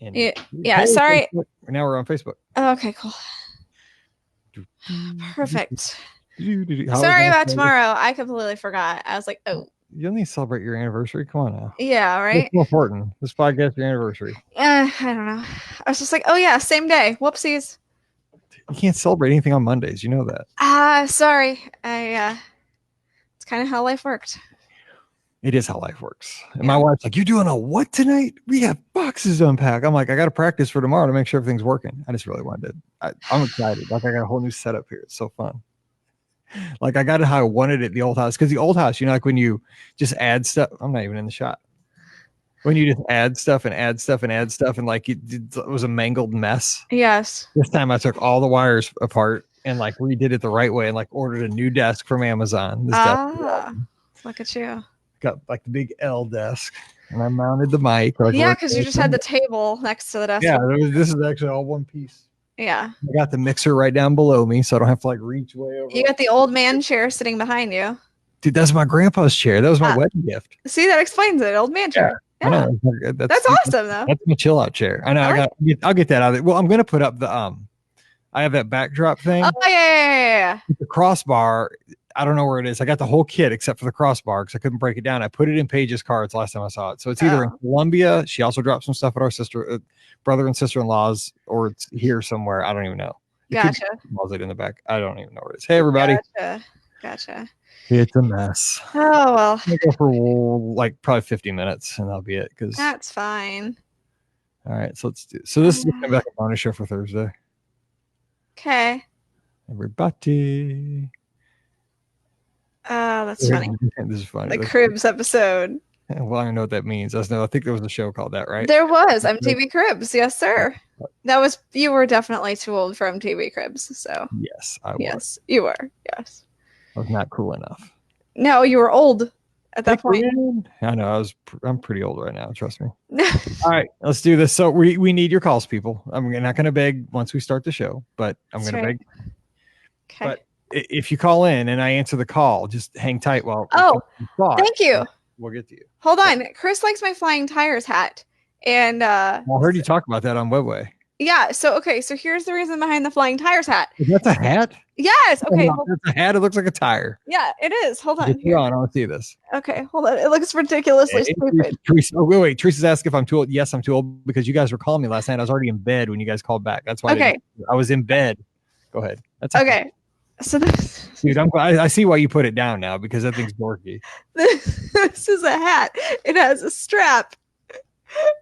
And yeah. Sorry. Facebook. Now we're on Facebook. Okay, cool. Perfect. How Sorry about tomorrow. I completely forgot. I was like, oh. You'll need to celebrate your anniversary. Come on now. Yeah, right? It's more important. This podcast, your anniversary. I don't know. I was just like, oh yeah, same day. Whoopsies. You can't celebrate anything on Mondays. You know that. Sorry. It's kind of how life worked. It is how life works. And my wife's like, "You doing a what tonight? We have boxes to unpack." I'm like, "I got to practice for tomorrow to make sure everything's working." I just really wanted to. I'm excited. Like I got a whole new setup here. It's so fun. Like I got it how I wanted it at the old house. Because the old house, like when you just add stuff. I'm not even in the shot. When you just add stuff and add stuff and add stuff, and like it was a mangled mess. Yes. This time I took all the wires apart and like redid it the right way and like ordered a new desk from Amazon. This desk. Look at you. Got like the big L desk, and I mounted the mic. Like, yeah, because you just had the table next to the desk. Yeah, this is actually all one piece. Yeah. I got the mixer right down below me, so I don't have to like reach way over. You got the old man chair sitting behind you. Dude, that's my grandpa's chair. That was my wedding gift. See, that explains it. Old man chair. Yeah. I know. That's awesome, though. That's my chill out chair. I know. I'll get that out of it. Well, I'm gonna put up the I have that backdrop thing. Oh yeah. The crossbar. I don't know where it is. I got the whole kit except for the crossbar because I couldn't break it down. I put it in Paige's cards last time I saw it. So it's either in Columbia. She also dropped some stuff at our brother and sister-in-law's, or it's here somewhere. I don't even know. Gotcha. In the back. I don't even know where it is. Hey, everybody. Gotcha. It's a mess. Oh, well. I'll go for like probably 50 minutes and that'll be it. That's fine. All right. So let's do it. So this is going to be like a bonus show for Thursday. Okay. Everybody. Oh, that's funny. This is funny. The Cribs episode. Well, I don't know what that means. I think there was a show called that, right? There was MTV Cribs. Yes, sir. You were definitely too old for MTV Cribs. So yes, I was. Yes, you were. Yes. I was not cool enough. No, you were old at that point. I know. I'm pretty old right now. Trust me. All right, let's do this. So we need your calls, people. I'm not going to beg once we start the show, but I'm going to beg. Okay. But if you call in and I answer the call, just hang tight while. Thank you. We'll get to you. Hold on. Chris likes my flying tires hat, and I heard you talk about that on Webway. Yeah. So here's the reason behind the flying tires hat. That's a hat? Yes. Okay. That's a hat. It looks like a tire. Yeah, it is. Hold on. Hold on. I want to see this. Okay. Hold on. It looks ridiculously stupid. Wait. Teresa's asked if I'm too old. Yes, I'm too old because you guys were calling me last night. I was already in bed when you guys called back. That's why. I was in bed. Go ahead. That's okay. So this, dude, I see why you put it down now because that thing's dorky. This is a hat. It has a strap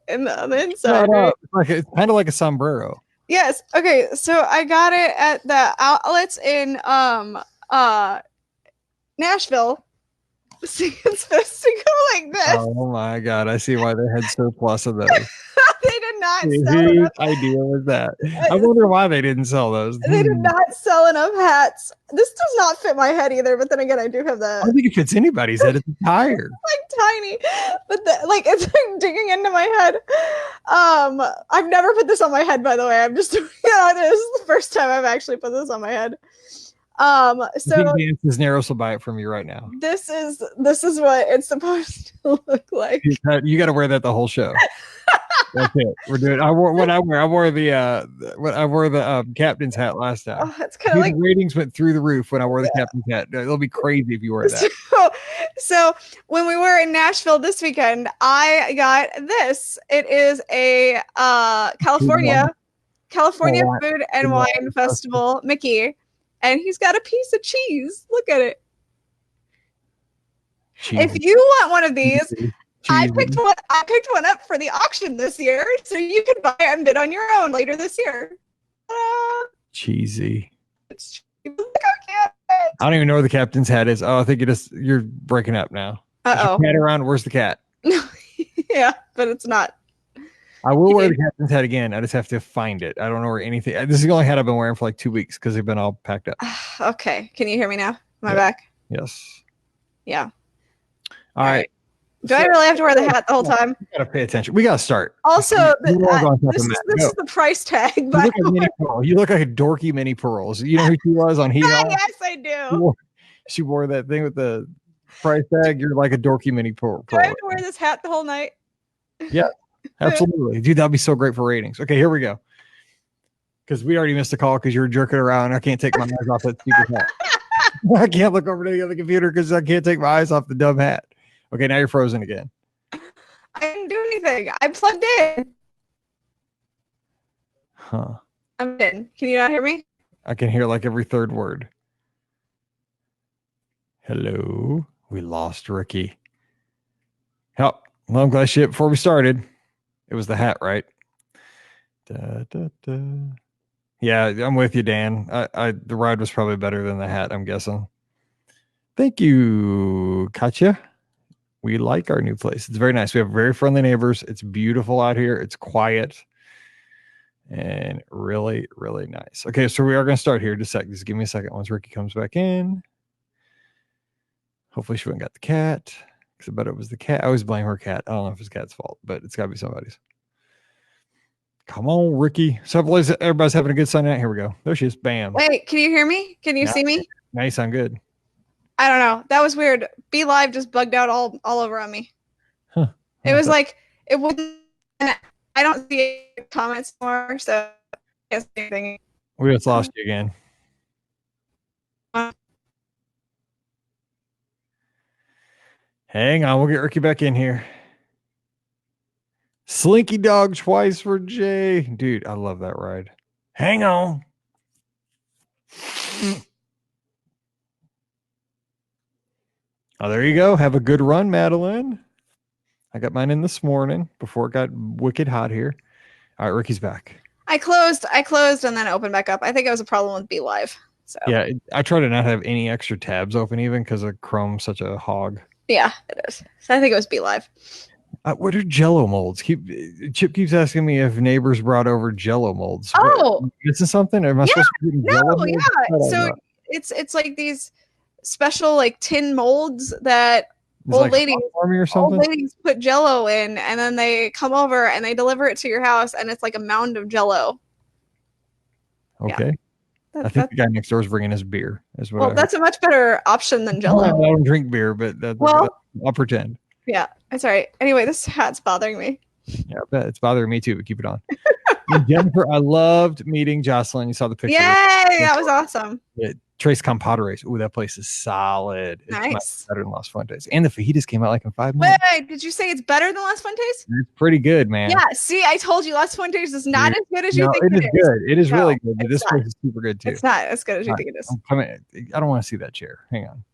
on the inside. Right? It's kind of like a sombrero. Yes. Okay. So I got it at the outlets in Nashville. See, it's supposed to go like this. Oh my god! I see why they had surplus of those. They did not sell enough. Idea was that? I wonder why they didn't sell those. They did not sell enough hats. This does not fit my head either, but then again, I do have that. I don't think it fits anybody's head. It's a tire. It's like tiny, but it's like digging into my head. I've never put this on my head, by the way. I'm just this is the first time I've actually put this on my head. So this narrows will buy it from you right now. This is what it's supposed to look like. You got to wear that the whole show. That's it. We're doing. I wore the captain's hat last time. Oh, it's kind of like ratings went through the roof when I wore the captain's hat. It'll be crazy if you wear that. So when we were in Nashville this weekend, I got this. It is a California Food and Wine Festival Mickey, and he's got a piece of cheese. Look at it. Cheese. If you want one of these. I picked one up for the auction this year, so you can buy and bid on your own later this year. Cheesy. It's cheesy. Look how cute. I don't even know where the captain's hat is. Oh, I think you're breaking up now. Cat around. Where's the cat? Yeah, but it's not. I will wear the captain's hat again. I just have to find it. I don't know where anything. This is the only hat I've been wearing for like 2 weeks because they've been all packed up. Okay. Can you hear me now? Am I back? Yes. Yeah. All right. Do I really have to wear the hat the whole time? You gotta pay attention. We gotta start. Also, this is the price tag. You look like a dorky Minnie Pearls. You know who she was on Heat? Yes, I do. She wore that thing with the price tag. You're like a dorky Minnie Pearl. Do I have to wear this hat the whole night? Yeah. Absolutely. Dude, that'd be so great for ratings. Okay, here we go. Because we already missed a call because you were jerking around. I can't take my eyes off that stupid hat. I can't look over to the other computer because I can't take my eyes off the dumb hat. Okay, now you're frozen again. I didn't do anything. I plugged in. Huh. I'm in. Can you not hear me? I can hear like every third word. Hello. We lost Ricky. Well, I'm glad shit before we started. It was the hat, right? Da, da, da. Yeah, I'm with you, Dan. The ride was probably better than the hat, I'm guessing. Thank you, Katya. We like our new place. It's very nice. We have very friendly neighbors. It's beautiful out here. It's quiet and really, really nice. Okay, so we are going to start here. Just give me a second once Ricky comes back in. Hopefully she went and got the cat. Because I bet it was the cat. I always blame her cat. I don't know if it's cat's fault, but it's got to be somebody's. Come on, Ricky. So everybody's having a good Sunday night. Here we go. There she is. Bam. Wait, can you hear me? Can you see me? Now you sound good. I don't know. That was weird. Be Live just bugged out all over on me. Huh. It was like, it wouldn't, I don't see comments more, so I guess anything. We just lost you again. Hang on, we'll get Ricky back in here. Slinky Dog twice for Jay. Dude, I love that ride. Hang on. Oh, there you go. Have a good run, Madeline. I got mine in this morning before it got wicked hot here. All right, Ricky's back. I closed and then opened back up. I think it was a problem with Be Live. So yeah, I try to not have any extra tabs open even because of Chrome's such a hog. Yeah, it is. So I think it was Be Live. What are Jello molds? Chip keeps asking me if neighbors brought over Jello molds. Oh, is this something? Am I supposed to be Jello molds? Yeah. So it's like these special like tin molds that old ladies put Jello in, and then they come over and they deliver it to your house, and it's like a mound of Jello. Okay. Yeah. I think the guy next door is bringing us beer. That's a much better option than Jello. I don't drink beer, but I'll pretend. Yeah, it's all right. Anyway, this hat's bothering me. Yeah, I bet it's bothering me too, but keep it on. Jennifer, I loved meeting Jocelyn. You saw the picture. Yay, that was awesome. Tres Compadres. Ooh, that place is solid. Nice. It's better than Las Fuentes. And the fajitas came out like in 5 minutes. Wait, did you say it's better than Las Fuentes? It's pretty good, man. Yeah, see, I told you Las Fuentes is not as good as you think it is. Good. It is really good, but this place is super good too. It's not as good as you think it is. I don't want to see that chair. Hang on.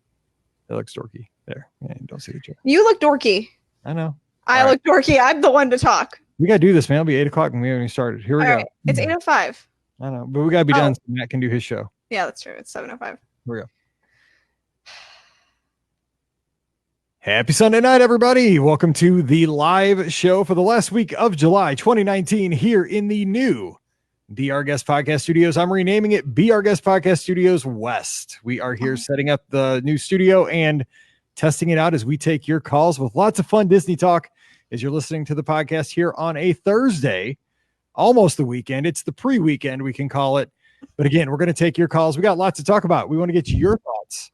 It looks dorky. There. Yeah, you don't see the chair. You look dorky. I know. I look dorky. I'm the one to talk. We got to do this, man. It'll be 8 o'clock and we haven't even started. Here we go. Right. It's 8:05. I know, but we got to be done so Matt can do his show. Yeah, that's true. It's 7:05. Here we go. Happy Sunday night, everybody. Welcome to the live show for the last week of July 2019 here in the new Be Our Guest Podcast Studios. I'm renaming it Be Our Guest Podcast Studios West. We are here setting up the new studio and testing it out as we take your calls with lots of fun Disney talk as you're listening to the podcast here on a Thursday, almost the weekend. It's the pre-weekend, we can call it. But again, we're going to take your calls. We got lots to talk about. We want to get your thoughts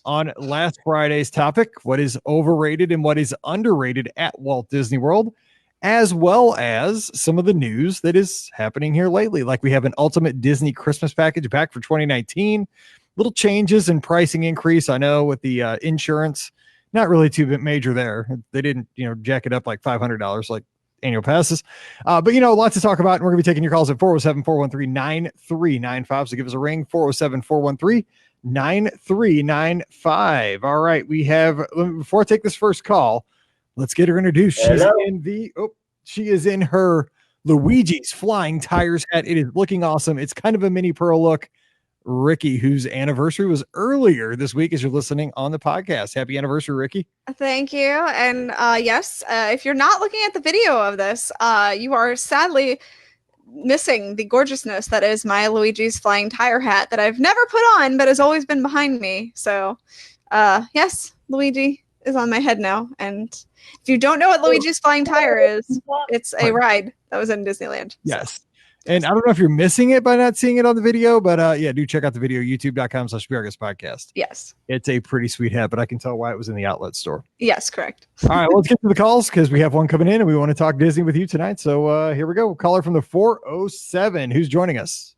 on last Friday's topic, what is overrated and what is underrated at Walt Disney World, as well as some of the news that is happening here lately. Like we have an Ultimate Disney Christmas package back for 2019. Little changes in pricing increase. I know with the insurance, not really too major there. They didn't, jack it up like $500 like annual passes. But, lots to talk about. And we're going to be taking your calls at 407-413-9395. So give us a ring, 407-413-9395. All right. We have, before I take this first call, let's get her introduced. She is in her Luigi's Flying Tires hat. It is looking awesome. It's kind of a mini Pearl look. Ricky, whose anniversary was earlier this week as you're listening on the podcast. Happy anniversary, Ricky. Thank you. And yes, if you're not looking at the video of this, you are sadly missing the gorgeousness that is my Luigi's Flying Tire hat that I've never put on, but has always been behind me. So yes, Luigi is on my head now. And if you don't know what Luigi's Flying Tire is, it's a ride that was in Disneyland. Yes. So. And I don't know if you're missing it by not seeing it on the video, but yeah, do check out the video, youtube.com/podcast. Yes. It's a pretty sweet hat, but I can tell why it was in the outlet store. Yes, correct. All right, let's get to the calls because we have one coming in and we want to talk Disney with you tonight. So here we go. Caller from the 407. Who's joining us?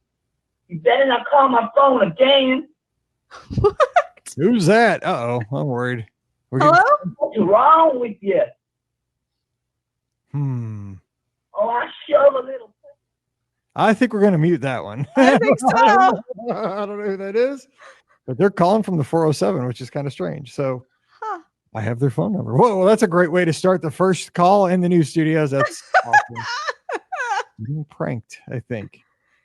You better not call my phone again. What? Who's that? Uh-oh, I'm worried. Hello? What's wrong with you? Oh, I shove a little. I think we're going to mute that one. I think so. I don't know who that is, but they're calling from the 407, which is kind of strange. So I have their phone number. Whoa, well, that's a great way to start the first call in the new studios. That's awesome. Being pranked, I think.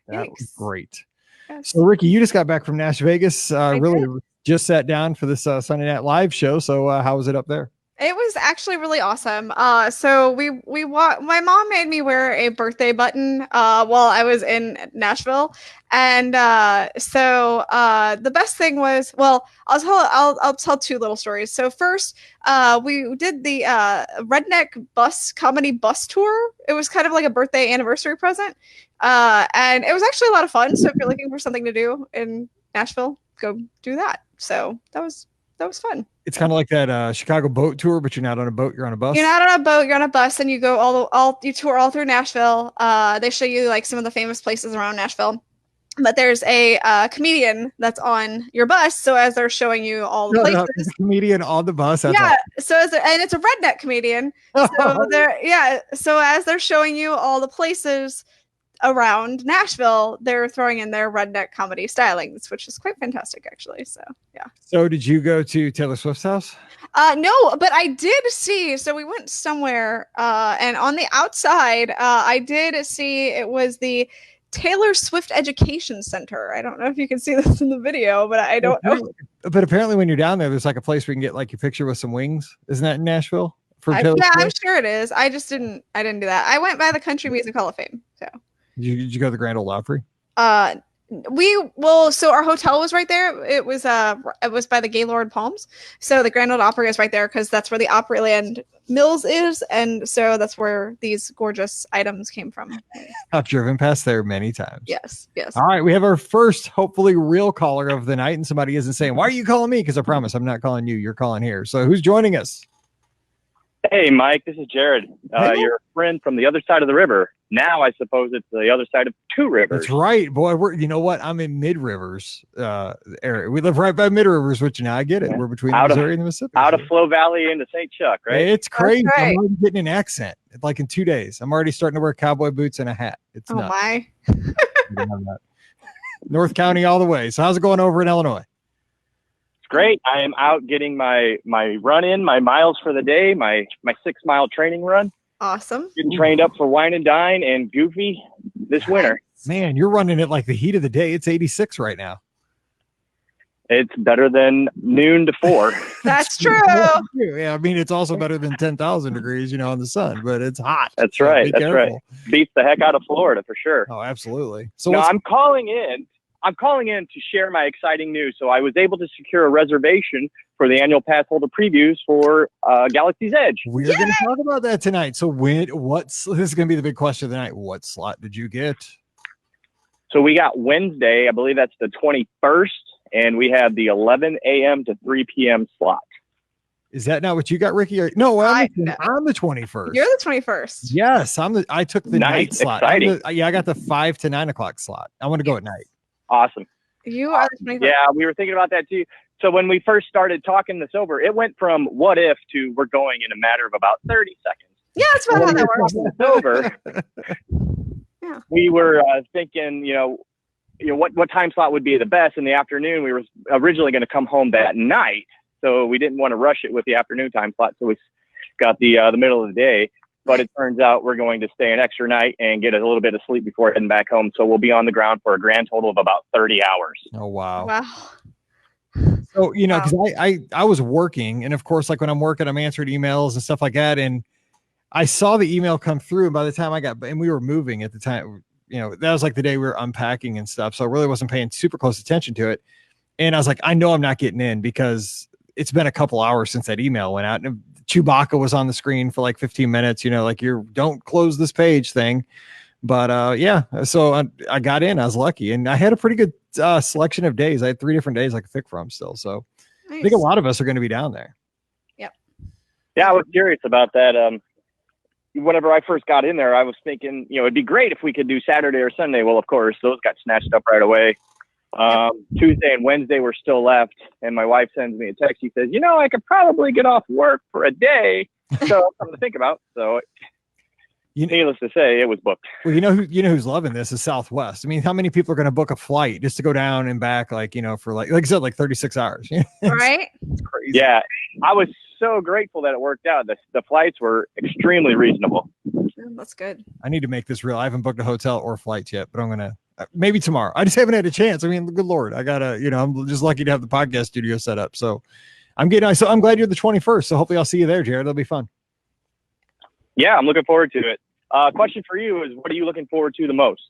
That was great. Yes. So, Ricky, you just got back from Nash Vegas. Really just sat down for this Sunday Night Live show. So how was it up there? It was actually really awesome. So my mom made me wear a birthday button while I was in Nashville, and so the best thing was, well, I'll tell two little stories. So first, we did the redneck comedy bus tour. It was kind of like a birthday anniversary present, and it was actually a lot of fun. So if you're looking for something to do in Nashville, go do that. So that was fun. It's kind of like that Chicago boat tour, but you're not on a boat, you're on a bus. You're not on a boat, you're on a bus, and you go you tour all through Nashville. They show you like some of the famous places around Nashville. But there's a comedian that's on your bus, so as they're showing you all the places. There's a comedian on the bus. That's yeah, awesome. And it's a redneck comedian. So as they're showing you all the places around Nashville, they're throwing in their redneck comedy stylings, which is quite fantastic, actually. So yeah. So did you go to Taylor Swift's house? No, but I did see. So we went somewhere, and on the outside, I did see it was the Taylor Swift Education Center. I don't know if you can see this in the video, but I don't know. But apparently, when you're down there, there's like a place where you can get like your picture with some wings. Isn't that in Nashville? Yeah, I'm sure it is. I didn't do that. I went by the Country Music Hall of Fame. So. Did you go to the Grand Ole Opry? So our hotel was right there. It was by the Gaylord Palms. So the Grand Ole Opry is right there because that's where the Opryland Mills is, and so that's where these gorgeous items came from. I've driven past there many times. Yes. All right, we have our first, hopefully, real caller of the night, and somebody isn't saying, "Why are you calling me?" Because I promise I'm not calling you. You're calling here. So who's joining us? Hey, Mike, this is Jared. You're a friend from the other side of the river. Now, I suppose it's the other side of two rivers. That's right, boy. You know what? I'm in Mid Rivers area. We live right by Mid Rivers, which now I get it. We're between the Missouri and the Mississippi. Out of Flow Valley into St. Chuck, right? It's crazy. Right. I'm already getting an accent. Like in 2 days. I'm already starting to wear cowboy boots and a hat. It's nuts. My. North County all the way. So how's it going over in Illinois? Great. I am out getting my run in, my miles for the day, my 6 mile training run. Awesome. Getting trained up for Wine and Dine and Goofy this winter. Man, you're running it like the heat of the day. It's 86 right now. It's better than noon to 4. That's true. Yeah, I mean, it's also better than 10,000 degrees, in the sun, but it's hot. That's right. That's right. Beats the heck out of Florida for sure. Oh, absolutely. So no, I'm calling in to share my exciting news. So I was able to secure a reservation for the annual Passholder previews for Galaxy's Edge. We're going to talk about that tonight. So this is going to be the big question of the night. What slot did you get? So we got Wednesday, I believe that's the 21st, and we have the 11 a.m. to 3 p.m. slot. Is that not what you got, Ricky? No, I'm the 21st. You're the 21st. Yes, I took the night slot. I got the 5 to 9 o'clock slot. I want to go at night. Awesome. You are the 21st. Yeah, we were thinking about that too. So when we first started talking this over, it went from what if to we're going in a matter of about 30 seconds. Yeah, that's about how that works. Yeah. We were thinking, what time slot would be the best in the afternoon. We were originally going to come home that night, so we didn't want to rush it with the afternoon time slot. So we got the middle of the day. But it turns out we're going to stay an extra night and get a little bit of sleep before heading back home. So we'll be on the ground for a grand total of about 30 hours. Oh, wow. Wow. So, because I was working, and of course, like when I'm working, I'm answering emails and stuff like that. And I saw the email come through. And by the time and we were moving at the time, that was like the day we were unpacking and stuff. So I really wasn't paying super close attention to it. And I was like, I know I'm not getting in because it's been a couple hours since that email went out. And Chewbacca was on the screen for like 15 minutes, like your don't close this page thing. But yeah, so I got in. I was lucky, and I had a pretty good selection of days. I had 3 different days I could pick from still. So Nice. I think a lot of us are going to be down there. Yep. Yeah, I was curious about that. Whenever I first got in there, I was thinking, it'd be great if we could do Saturday or Sunday. Well, of course, those got snatched up right away. Tuesday and Wednesday were still left, and my wife sends me a text. She says, I could probably get off work for a day, so something to think about. So, needless to say, it was booked. Well, who's loving this is Southwest. I mean, how many people are going to book a flight just to go down and back, for like I said, like 36 hours? Right? It's crazy. Yeah, I was so grateful that it worked out. The flights were extremely reasonable. That's good. I need to make this real. I haven't booked a hotel or flights yet, but I'm gonna. Maybe tomorrow. I just haven't had a chance. I mean, good Lord, I gotta, I'm just lucky to have the podcast studio set up. So I'm glad you're the 21st. So hopefully I'll see you there, Jared. It'll be fun. Yeah, I'm looking forward to it. Question for you is, what are you looking forward to the most?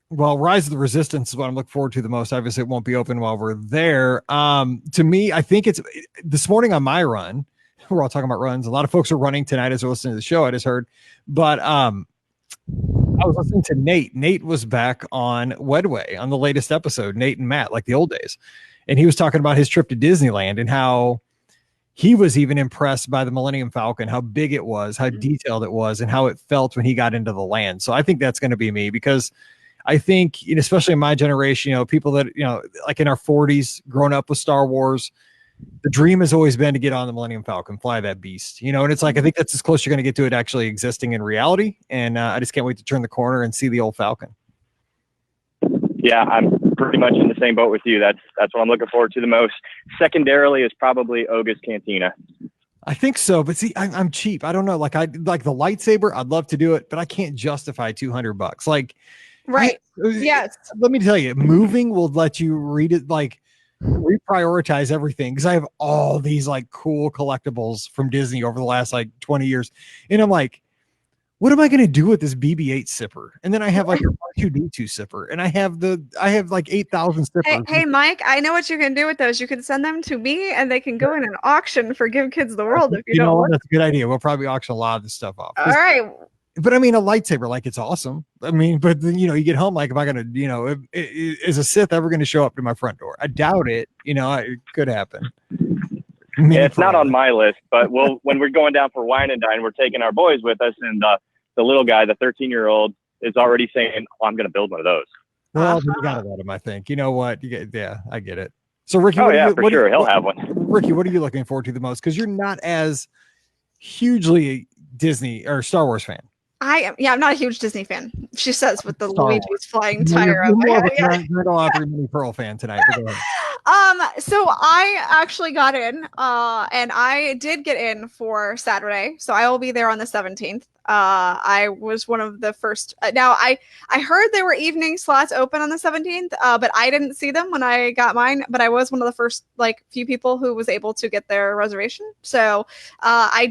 Well, Rise of the Resistance is what I'm looking forward to the most. Obviously, it won't be open while we're there. To me, I think it's this morning on my run. We're all talking about runs. A lot of folks are running tonight as they're listening to the show. I just heard, but I was listening to Nate. Nate was back on Wedway on the latest episode, Nate and Matt, like the old days. And he was talking about his trip to Disneyland and how he was even impressed by the Millennium Falcon, how big it was, how detailed it was, and how it felt when he got into the land. So I think that's going to be me, because I think, especially in my generation, people that, like in our 40s, growing up with Star Wars, the dream has always been to get on the Millennium Falcon, fly that beast, and it's like, I think that's as close you're going to get to it actually existing in reality. And I just can't wait to turn the corner and see the old Falcon. Yeah, I'm pretty much in the same boat with you. That's what I'm looking forward to the most. Secondarily is probably Oga's Cantina. I think so, but see, I'm cheap. I don't know. Like the lightsaber, I'd love to do it, but I can't justify $200. Like, right. Yes. Let me tell you, moving will let you read it, like reprioritize everything, because I have all these like cool collectibles from Disney over the last like 20 years, and I'm like, what am I going to do with this BB-8 sipper? And then I have like a R2D2 sipper, and I have like 8,000 sippers. Hey, Mike, I know what you can do with those. You can send them to me, and they can go in an auction for Give Kids the World. If you don't want. That's a good idea. We'll probably auction a lot of this stuff off. All right. But I mean, a lightsaber, like, it's awesome. I mean, but then, you get home, like, am I going to, is a Sith ever going to show up to my front door? I doubt it. It could happen. Yeah, it's not on my list, but when we're going down for wine and dine, we're taking our boys with us, and the little guy, the 13-year-old, is already saying, I'm going to build one of those. Well, you got to let him, I think. You know what? Yeah, I get it. So, Ricky, he'll have one. Ricky, what are you looking forward to the most? Because you're not as hugely Disney or Star Wars fan. I am. Yeah, I'm not a huge Disney fan. She says with the Luigi's flying tire. You're more of a Minnie Pearl fan tonight. So I actually got in, and I did get in for Saturday. So I will be there on the 17th. I was one of the first. Now I heard there were evening slots open on the 17th, but I didn't see them when I got mine. But I was one of the first few people who was able to get their reservation. So I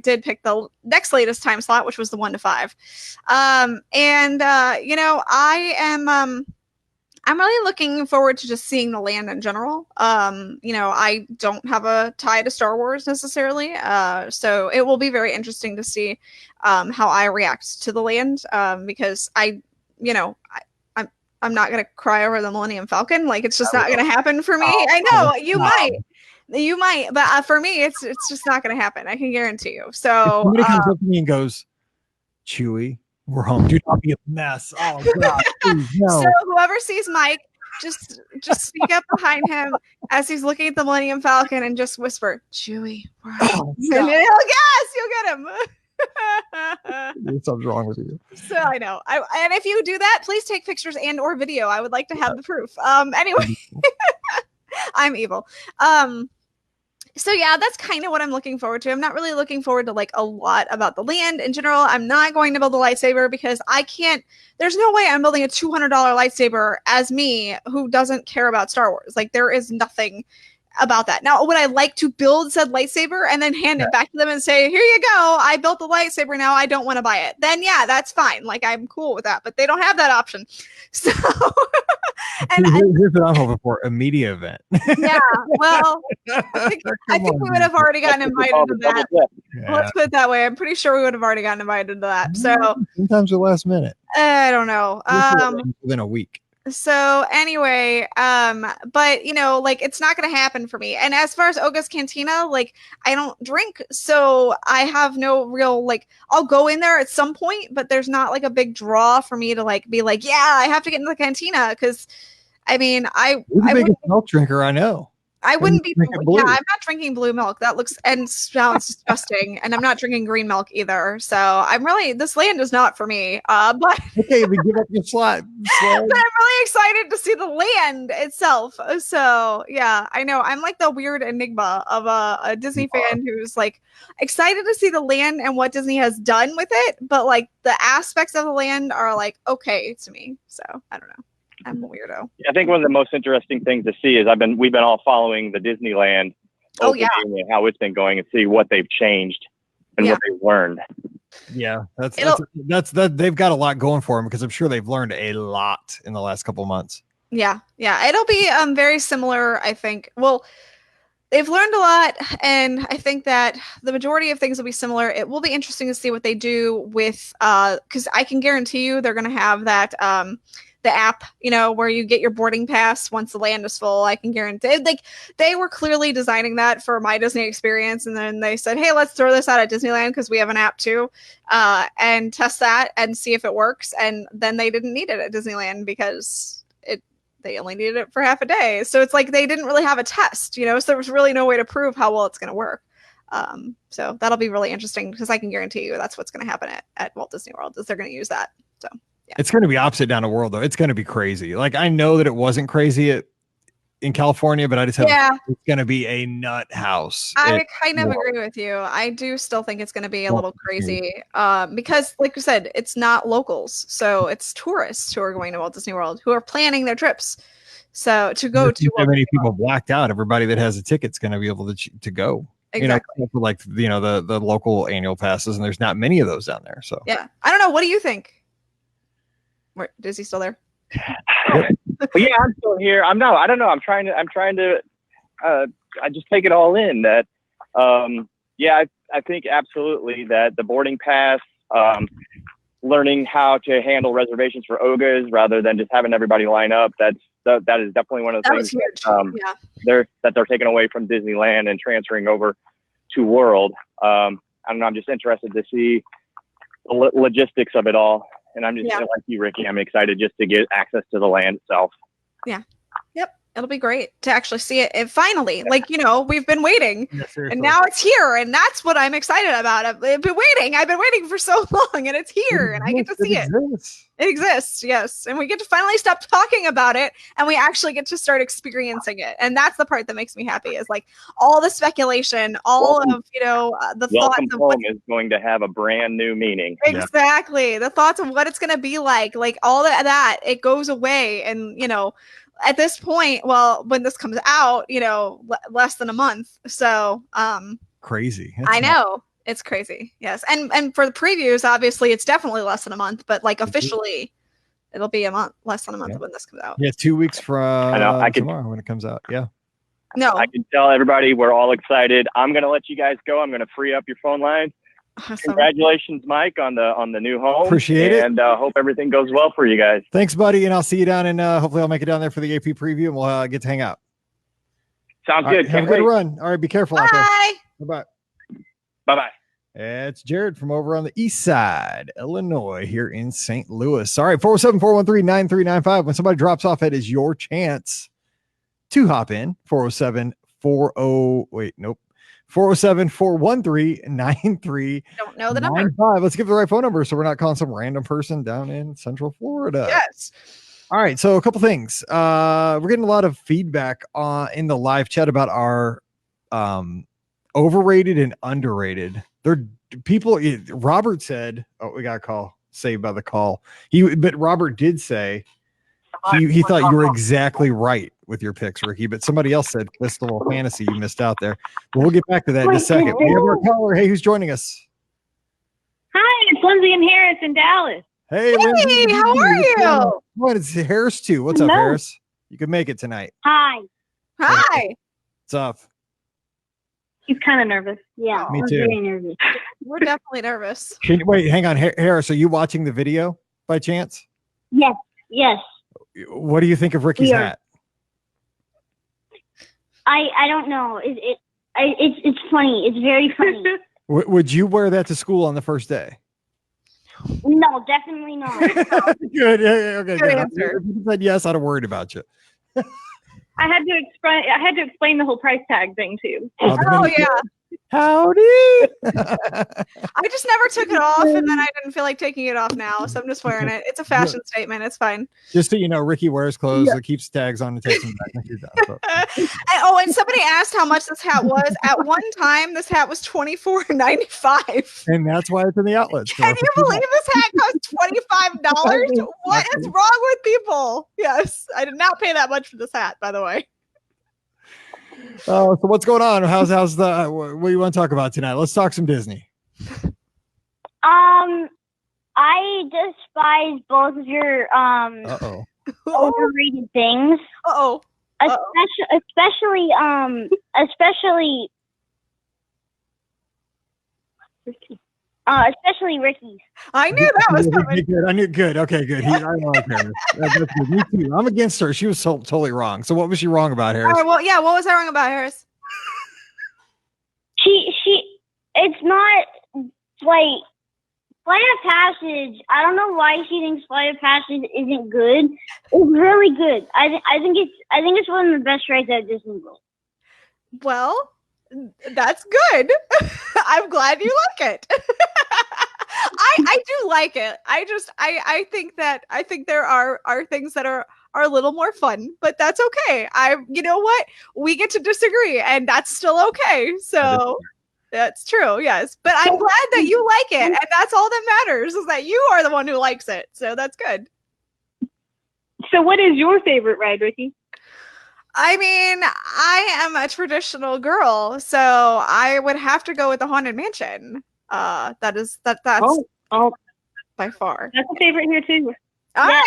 did pick the next latest time slot, which was the 1 to 5. I'm really looking forward to just seeing the land in general. I don't have a tie to Star Wars necessarily. So it will be very interesting to see how I react to the land, because I'm not going to cry over the Millennium Falcon. Like, it's just not going to happen for me. I know you might, but for me, it's just not going to happen. I can guarantee you. So if somebody comes up to me and goes, Chewie, we're home. Do not be a mess. Oh God, please, no. So whoever sees Mike, just speak up behind him as he's looking at the Millennium Falcon and just whisper, Chewie, we're home. And you'll get him. Something's wrong with you. So I know. And if you do that, please take pictures and or video. I would like to have the proof. Anyway, I'm evil. So yeah, that's kind of what I'm looking forward to. I'm not really looking forward to a lot about the land in general. I'm not going to build a lightsaber because there's no way I'm building a $200 lightsaber as me who doesn't care about Star Wars. There is nothing about that. Now, would I like to build said lightsaber and then hand it back to them and say, here you go, I built the lightsaber, now I don't want to buy it? Then yeah, that's fine. I'm cool with that, but they don't have that option. So And here's what I'm hoping for: a media event. yeah, well, I think we would have already gotten invited to that. Yeah. Let's put it that way. I'm pretty sure we would have already gotten invited to that. So sometimes the last minute. I don't know. Within a week. So anyway, but you know, like it's not going to happen for me. And as far as Oga's Cantina, like I don't drink, so I have no real like. I'll go in there at some point, but there's not like a big draw for me to like be like, yeah, I have to get in the cantina because, I mean, You're the biggest milk drinker I know. I wouldn't be. Blue. Yeah, I'm not drinking blue milk. That looks and sounds disgusting. And I'm not drinking green milk either. So I'm really, this land is not for me. But okay, we give up your slot. But I'm really excited to see the land itself. So yeah, I know I'm like the weird enigma of a Disney fan who's like excited to see the land and what Disney has done with it. But like the aspects of the land are like okay to me. So I don't know. I'm a weirdo. I think one of the most interesting things to see is we've been all following the Disneyland opening and how it's been going and see what they've changed and what they've learned. Yeah, that's they've got a lot going for them because I'm sure they've learned a lot in the last couple of months. Yeah, it'll be very similar, I think. Well, they've learned a lot, and I think that the majority of things will be similar. It will be interesting to see what they do with because I can guarantee you they're going to have that the app, you know, where you get your boarding pass once the land is full. I can guarantee, like, they were clearly designing that for my Disney experience, and then they said, hey, let's throw this out at Disneyland because we have an app too, and test that and see if it works. And then they didn't need it at Disneyland because they only needed it for half a day. So it's like they didn't really have a test, you know, so there was really no way to prove how well it's going to work. So that'll be really interesting because I can guarantee you that's what's going to happen at Walt Disney World is they're going to use that. So yeah. It's going to be opposite down the world though. It's going to be crazy. Like I know that it wasn't crazy in California, but I just have it's going to be a nut house. I kind of agree with you. I do still think it's going to be a little crazy because like you said, it's not locals. So it's tourists who are going to Walt Disney World who are planning their trips. So to go to so many people blacked out. Everybody that has a ticket's going to be able to go. Exactly. You know, like you know the local annual passes, and there's not many of those down there. So yeah, I don't know. What do you think? Is he still there? But yeah, I'm still here. I don't know. I'm trying to I just take it all in that I think absolutely that the boarding pass, learning how to handle reservations for OGAs rather than just having everybody line up, that is definitely one of the things that they're taking away from Disneyland and transferring over to World. I don't know, I'm just interested to see the logistics of it all. And I'm just like you, Ricky, I'm excited just to get access to the land itself. Yeah. Yep. It'll be great to actually see it. And finally, like, you know, we've been waiting and now it's here. And that's what I'm excited about. I've been waiting for so long and it's here and I get to see it. It exists. Yes. And we get to finally stop talking about it and we actually get to start experiencing it. And that's the part that makes me happy is like all the speculation, of, you know, the Welcome thoughts of Home is going to have a brand new meaning. Exactly. The thoughts of what it's going to be like all that it goes away. And, you know, at this point, well, when this comes out, you know, less than a month. So, crazy. I know it's crazy. Yes. And for the previews, obviously it's definitely less than a month, but like officially it'll be less than a month when this comes out. Yeah. 2 weeks from tomorrow when it comes out. Yeah. No, I can tell everybody we're all excited. I'm going to let you guys go. I'm going to free up your phone lines. Awesome. Congratulations, Mike, on the new home. Appreciate it. And hope everything goes well for you guys. Thanks, buddy. And I'll see you down in, hopefully I'll make it down there for the AP preview and we'll get to hang out. Sounds good. Have a good run. All right. Be careful out there. Bye-bye. Bye-bye. It's Jared from over on the east side, Illinois, here in St. Louis. All right, 407-413-9395. When somebody drops off, it is your chance to hop in. 407-413-9395. Don't know the number. Let's give the right phone number so we're not calling some random person down in Central Florida. Yes. All right, so a couple things. We're getting a lot of feedback in the live chat about our overrated and underrated. Robert said, we got a call, saved by the call. But Robert did say he thought you were exactly right with your picks, Ricky, but somebody else said Crystal Fantasy, you missed out there. But we'll get back to that in a second. We have our caller. Hey, who's joining us? Hi, it's Lindsay and Harris in Dallas. Hey, Lindsay, how are you? What is Harris too? What's up, Hello. Harris? You can make it tonight. Hi. Hi. What's up? He's kind of nervous. Yeah, Me I'm too. very nervous. We're definitely nervous. Wait, hang on, Harris. Are you watching the video by chance? Yes. Yes. What do you think of Ricky's We are. hat? I don't know. It's funny. It's very funny. Would you wear that to school on the first day? No, definitely not. Good. Okay. Good answer. If you said yes, I'd have worried about you. I had to explain the whole price tag thing too. Oh yeah. Howdy. I just never took it off, and then I didn't feel like taking it off now, so I'm just wearing it. It's a fashion statement. It's fine. Just so you know, Ricky wears clothes that keeps tags on and takes them back. You're done, And somebody asked how much this hat was. At one time, this hat was $24.95. and that's why it's in the outlet store. Can you believe this hat costs $25? What is wrong with people? Yes, I did not pay that much for this hat, by the way. So what's going on? How's the what do you want to talk about tonight? Let's talk some Disney. I despise both of your overrated things. Uh-oh. Especially Ricky's. I knew that was coming. Good. I knew good. Okay, good. I like Harris. That's good. Me too. I'm against her. She was totally wrong. So what was she wrong about, Harris? All right, well, yeah, what was I wrong about, Harris? It's not like Flight of Passage. I don't know why she thinks Flight of Passage isn't good. It's really good. I think it's one of the best rides at Disney World. Well, that's good. I'm glad you like it. I do like it. I think there are things that are a little more fun, but that's okay. You know what? We get to disagree, and that's still okay. So that's true, yes. But I'm glad that you like it, and that's all that matters, is that you are the one who likes it. So that's good. So what is your favorite ride, Ricky? I mean, I am a traditional girl, so I would have to go with the Haunted Mansion. That's by far. That's a favorite here too. Yeah,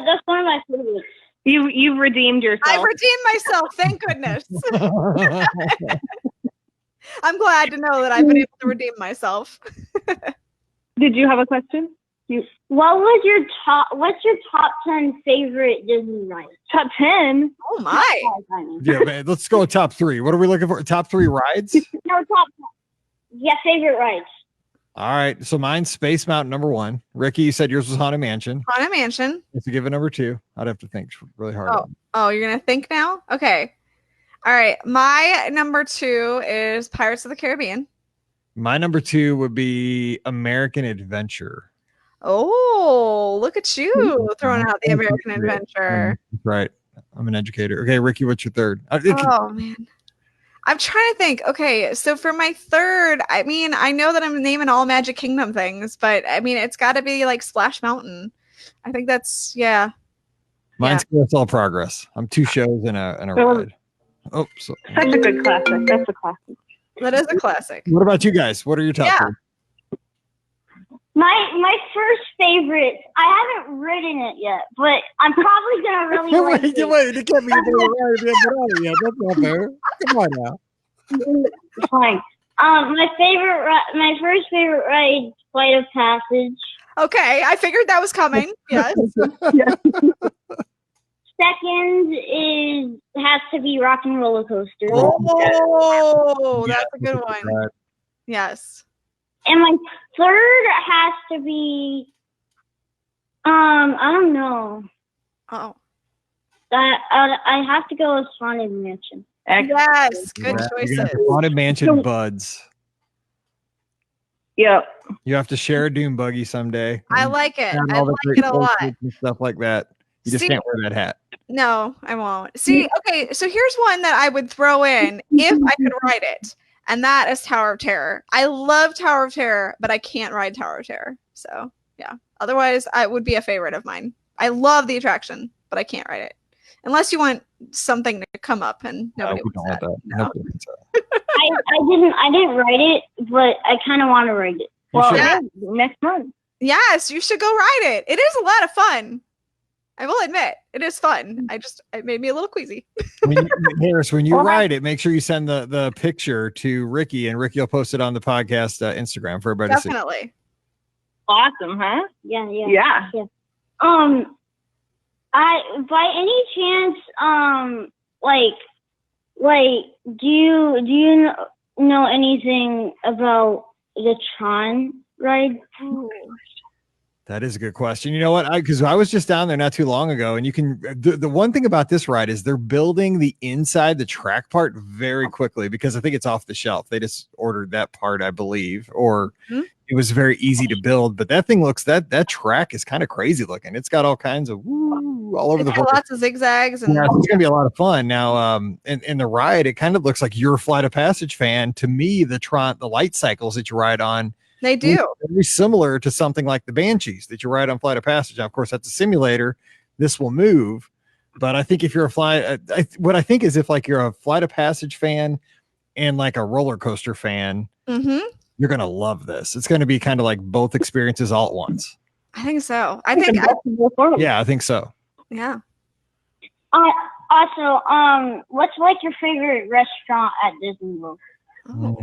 that's one of my favorites. You've redeemed yourself. I've redeemed myself, thank goodness. I'm glad to know that I've been able to redeem myself. Did you have a question? What's your top 10 favorite Disney rides? Top 10? Oh my. Yeah, man. Let's go top 3. What are we looking for? Top 3 rides? No, top 10. Yeah, favorite rides. All right. So mine's Space Mountain #1. Ricky, you said yours was Haunted Mansion. Haunted Mansion. If you give it #2, I'd have to think really hard. Oh, you're gonna think now? Okay. All right. My #2 is Pirates of the Caribbean. My #2 would be American Adventure. Oh, look at you throwing out the American Adventure. Right. I'm an educator. Okay, Ricky, what's your third? Oh, man. I'm trying to think. Okay, so for my third, I mean, I know that I'm naming all Magic Kingdom things, but I mean, it's got to be like Splash Mountain. I think that's, yeah. Mine's Carousel of Progress. I'm 2 shows and a ride. Oh, such a good classic. That's a classic. That is a classic. What about you guys? What are your top 3? My first favorite, I haven't ridden it yet, but I'm probably gonna really like it. Wait, it can't be yet. That's not fair. Come on now. Fine. My first favorite ride, Flight of Passage. Okay, I figured that was coming. Yes. Second has to be Rock and Roller Coaster. Oh, that's a good one. Yes. And my third has to be, I don't know. Oh. I have to go with Haunted Mansion. Yes, good choices. Haunted Mansion buds. Yep. You have to share a dune buggy someday. I like it. I like it a lot. And stuff like that. You just can't wear that hat. No, I won't. See, okay, so here's one that I would throw in if I could ride it, and that is Tower of Terror. I love Tower of Terror, but I can't ride Tower of Terror. So, yeah. Otherwise, it would be a favorite of mine. I love the attraction, but I can't ride it. Unless you want something to come up and nobody wants that. No. I didn't ride it, but I kind of want to ride it. Well, next month. Yes, you should go ride it. It is a lot of fun. I will admit, it is fun. It made me a little queasy. Harris, when you ride it, make sure you send the picture to Ricky, and Ricky will post it on the podcast Instagram for everybody to see. Definitely. Awesome, huh? Yeah. I by any chance, do you know anything about the Tron ride? Ooh. That is a good question. You know what? Because I was just down there not too long ago, and you can. The one thing about this ride is they're building the inside, the track part, very quickly because I think it's off the shelf. They just ordered that part, I believe, or it was very easy to build. But that thing looks that track is kind of crazy looking. It's got all kinds of all over the place. Lots of zigzags, and it's gonna be a lot of fun. Now, in the ride, it kind of looks like you're a Flight of Passage fan. To me, the light cycles that you ride on. They do. Very similar to something like the Banshees that you ride on Flight of Passage. Now, of course, that's a simulator. This will move. But I think if you're what I think is if like you're a Flight of Passage fan and like a roller coaster fan, you're going to love this. It's going to be kind of like both experiences all at once. I think so. I think so. Yeah. Also, what's like your favorite restaurant at Disney World? Oh,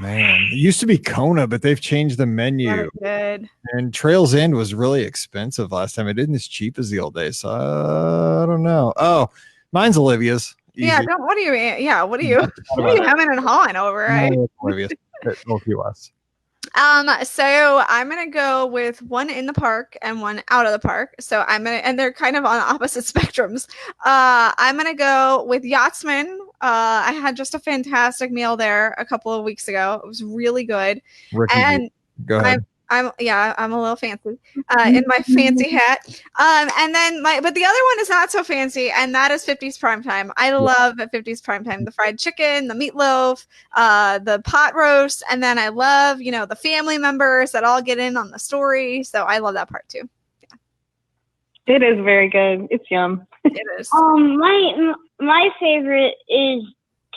man, it used to be Kona, but they've changed the menu. Good. And Trails End was really expensive last time. It isn't as cheap as the old days. So I don't know. Oh, mine's Olivia's. Easy. Yeah. What are you? Yeah. What are you having and hawing over? Right? Olivia's. US. So I'm gonna go with one in the park and one out of the park. So and they're kind of on opposite spectrums. I'm gonna go with Yachtsman. I had just a fantastic meal there a couple of weeks ago. It was really good. Ricky, and go ahead. I'm a little fancy in my fancy hat. And then but the other one is not so fancy, and that is 50s Primetime. I love 50s Primetime, the fried chicken, the meatloaf, the pot roast, and then I love, the family members that all get in on the story. So I love that part too. Yeah. It is very good. It's yum. It is. My favorite is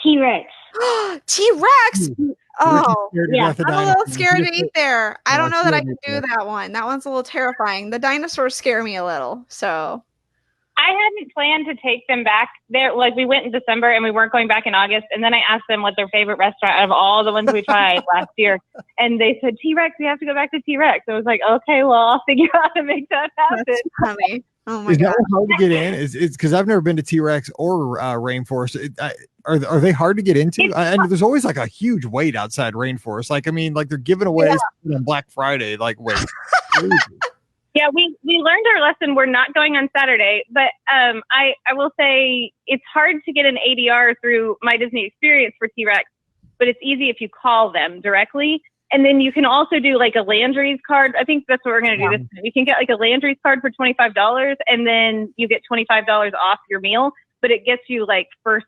T-Rex. T-Rex. Oh, yeah. I'm a little scared to eat there. I don't know that I can do that one. That one's a little terrifying. The dinosaurs scare me a little. So I hadn't planned to take them back there. Like, we went in December and we weren't going back in August. And then I asked them what their favorite restaurant out of all the ones we tried last year. And they said, T-Rex, we have to go back to T-Rex. I was like, okay, well, I'll figure out how to make that happen. That's funny. Oh my God. Is God. that hard to get in? It's because I've never been to T-Rex or Rainforest. Are they hard to get into? And there's always like a huge wait outside Rainforest. Like, I mean, like they're giving away on Black Friday. Like, wait. Yeah, we learned our lesson. We're not going on Saturday, but I will say it's hard to get an ADR through My Disney Experience for T-Rex, but it's easy if you call them directly. And then you can also do like a Landry's card. I think that's what we're going to do this time. You can get like a Landry's card for $25, and then you get $25 off your meal, but it gets you like first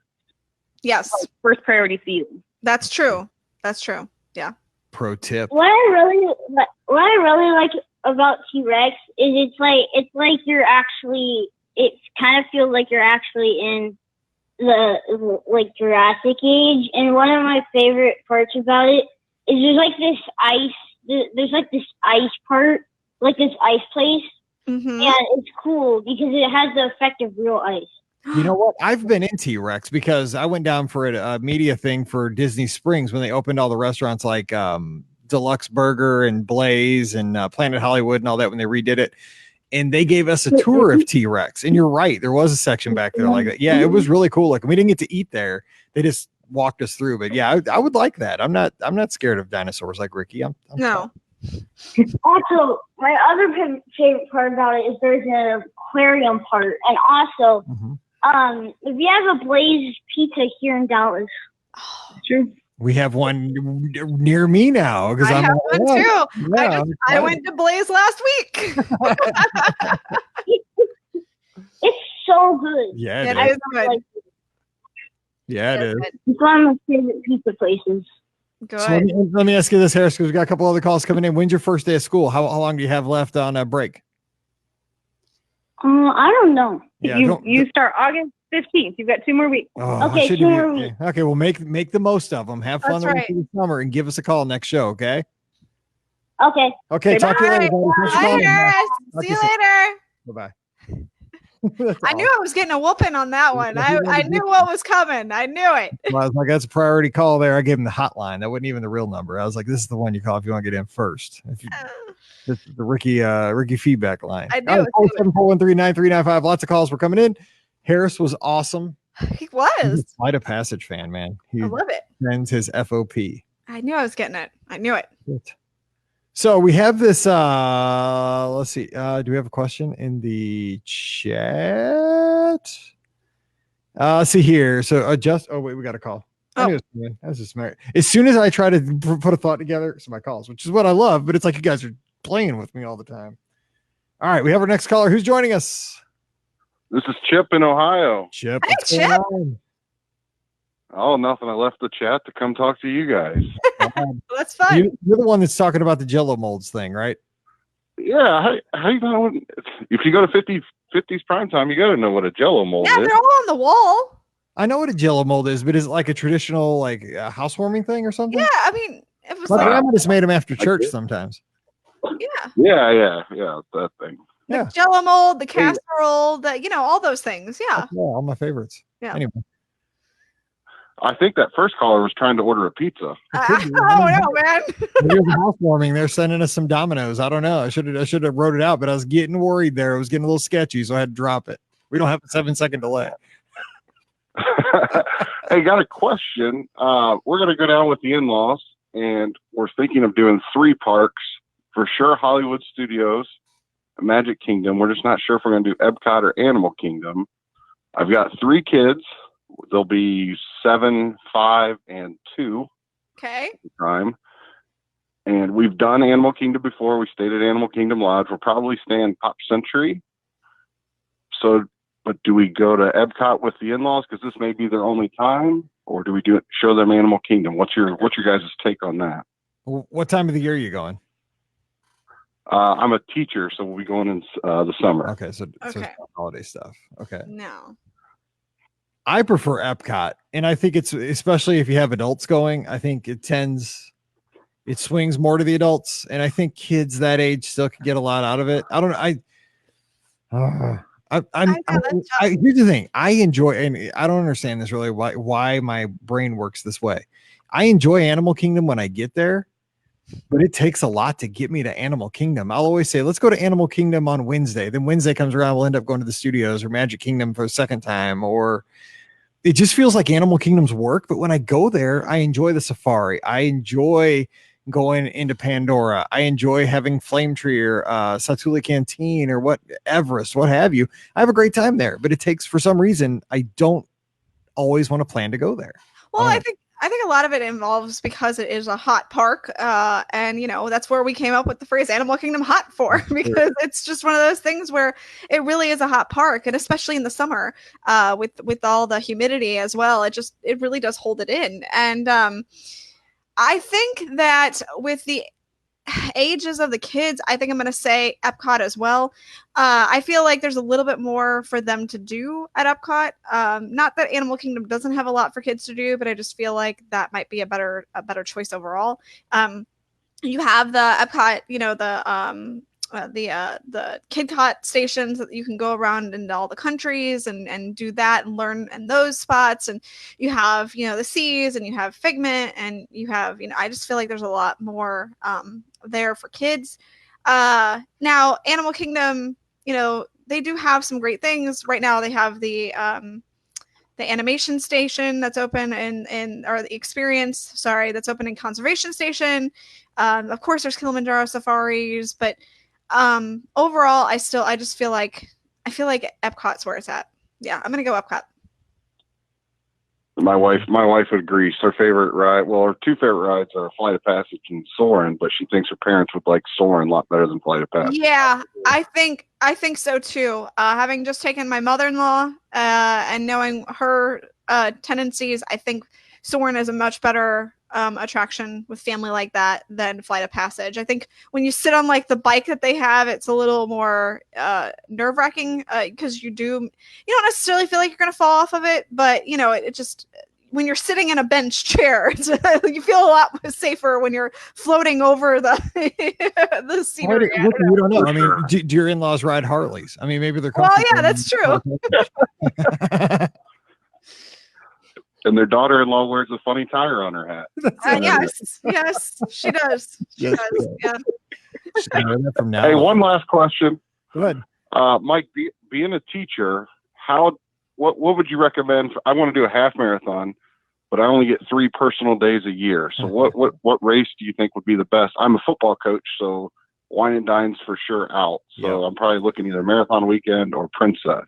priority seating. That's true. Yeah. Pro tip. What I really like about T-Rex is it's like you're actually, it kind of feels like you're actually in the like Jurassic Age. And one of my favorite parts about it is there's like this ice part, like this ice place. Mm-hmm. And it's cool because it has the effect of real ice. You know what? I've been in T-Rex because I went down for a media thing for Disney Springs when they opened all the restaurants like Deluxe Burger and Blaze and Planet Hollywood and all that when they redid it. And they gave us a tour of T-Rex. And you're right. There was a section back there like that. Yeah, it was really cool. Like, we didn't get to eat there. They just walked us through. But yeah, I would like that. I'm not scared of dinosaurs like Ricky. I'm no. Also, my other favorite part about it is there's an aquarium part. And also, if you have a Blaze Pizza here in Dallas. True. We have one near me now because I have one too. Yeah, I went to Blaze last week. It's so good. Yeah, it is good. Yeah, it is. It's one of my favorite pizza places. Good. So let me ask you this, Harris, because we've got a couple other calls coming in. When's your first day of school? How long do you have left on a break? I don't know. Yeah, you start August 15th. You've got 2 more weeks. Oh, okay, 2 more weeks. Okay, well, make the most of them. Have fun the rest of the summer and give us a call next show, okay? Okay. Okay, talk to you later, buddy. Bye, Harris. See you later. Bye-bye. I knew I was getting a whooping on that one. I knew what was coming. I knew it. Well, I was like, that's a priority call there. I gave him the hotline. That wasn't even the real number. I was like, this is the one you call if you want to get in first. This is the Ricky feedback line. I knew. 7413935. Lots of calls were coming in. Harris was awesome. He was. He's a Flight of Passage fan, man. He I love it. Sends his FOP. I knew I was getting it. I knew it. So we have this. Let's see. Do we have a question in the chat? See here. So oh wait, we got a call. I was just smart. As soon as I try to put a thought together, it's my calls, which is what I love. But it's like you guys are playing with me all the time. All right, we have our next caller. Who's joining us? This is Chip in Ohio. Chip. Hey, Chip. Oh, nothing. I left the chat to come talk to you guys. That's fun. You're the one that's talking about the Jello molds thing, right? Yeah. How you know? If you go to 50s prime time, you got to know what a Jello mold is. Yeah, they're all on the wall. I know what a Jello mold is, but is it like a traditional housewarming thing or something? Yeah, I mean, it was my grandma just made them after church sometimes. Yeah. Yeah, that thing. The Jello mold, the casserole, all those things. Yeah. All my favorites. Yeah. Anyway. I think that first caller was trying to order a pizza. Oh no, man! Maybe it was housewarming. They're sending us some Dominoes. I don't know. I should have wrote it out, but I was getting worried there. It was getting a little sketchy, so I had to drop it. We don't have a 7-second delay. Hey, got a question. We're going to go down with the in-laws, and we're thinking of doing 3 parks for sure. Hollywood Studios, Magic Kingdom. We're just not sure if we're going to do Epcot or Animal Kingdom. I've got 3 kids. They'll be 7, 5, and 2. Okay. Time. And we've done Animal Kingdom before. We stayed at Animal Kingdom Lodge. We'll probably stay in Pop Century. So, but do we go to Epcot with the in-laws because this may be their only time, or do we show them Animal Kingdom? What's your guys' take on that? What time of the year are you going? I'm a teacher, so we'll be going in the summer. Okay, so holiday stuff. Okay. No. I prefer Epcot, and I think it's, especially if you have adults going, I think it swings more to the adults, and I think kids that age still can get a lot out of it. I don't know. Here's the thing. I enjoy, and I don't understand this really, why my brain works this way. I enjoy Animal Kingdom when I get there, but it takes a lot to get me to Animal Kingdom. I'll always say, let's go to Animal Kingdom on Wednesday. Then Wednesday comes around, we'll end up going to the studios or Magic Kingdom for a second time, or it just feels like Animal Kingdom's work. But when I go there, I enjoy the safari. I enjoy going into Pandora. I enjoy having Flame Tree or Satuli Canteen or Everest, what have you. I have a great time there, but it takes, for some reason, I don't always want to plan to go there. Well, I think a lot of it involves because it is a hot park, and that's where we came up with the phrase "Animal Kingdom Hot" for, because it's just one of those things where it really is a hot park, and especially in the summer, with all the humidity as well, it really does hold it in. And I think that with the ages of the kids, I think I'm going to say Epcot as well. I feel like there's a little bit more for them to do at Epcot. Not that Animal Kingdom doesn't have a lot for kids to do, but I just feel like that might be a better choice overall. You have the Epcot, the KidCot stations that you can go around into all the countries and do that and learn in those spots. And you have, the seas, and you have Figment, and you have, I just feel like there's a lot more there for kids. Now Animal Kingdom, they do have some great things right now. They have the animation station that's open or the experience, that's open in Conservation Station. Of course there's Kilimanjaro safaris, but overall I just feel like Epcot's where it's at. Yeah, I'm gonna go Epcot. My wife would agree. Her favorite ride, her 2 favorite rides are Flight of Passage and Soarin', but she thinks her parents would like Soarin' a lot better than Flight of Passage. Yeah, I think so too. Having just taken my mother-in-law and knowing her tendencies, I think Soarin' is a much better attraction with family like that than Flight of Passage. I think when you sit on like the bike that they have, it's a little more nerve-wracking because you don't necessarily feel like you're going to fall off of it, but it just, when you're sitting in a bench chair. You feel a lot safer when you're floating over the the scenery. We don't know. For I mean, sure. do your in-laws ride Harleys? I mean, maybe they're Well, comfortable. yeah, that's true. And their daughter-in-law wears a funny tire on her hat. Yes, she does. She Yes, does. Yeah. I know that from now Hey, on. one last question. Go ahead. Mike, being a teacher, what would you recommend? I want to do a half marathon, but I only get 3 personal days a year. So what race do you think would be the best? I'm a football coach, so Wine and Dine's for sure out. So I'm probably looking either Marathon Weekend or Princess.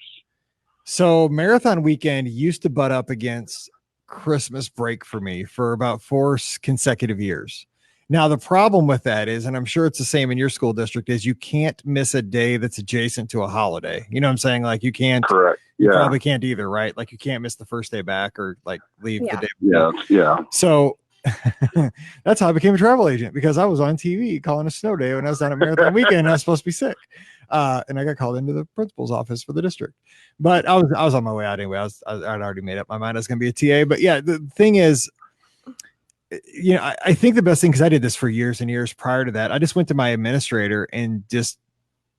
So Marathon Weekend used to butt up against Christmas break for me for about 4 consecutive years. Now, the problem with that is, and I'm sure it's the same in your school district, is you can't miss a day that's adjacent to a holiday. You know what I'm saying? Like you can't. Correct. You Yeah. probably can't either, right? Like you can't miss the first day back or like leave the day. Yeah. So that's how I became a travel agent, because I was on TV calling a snow day when I was down at Marathon Weekend and I was supposed to be sick. And I got called into the principal's office for the district, but I was on my way out anyway. I'd already made up my mind I was going to be a TA. But yeah, the thing is, you know, I think the best thing, because I did this for years and years prior to that, I just went to my administrator and just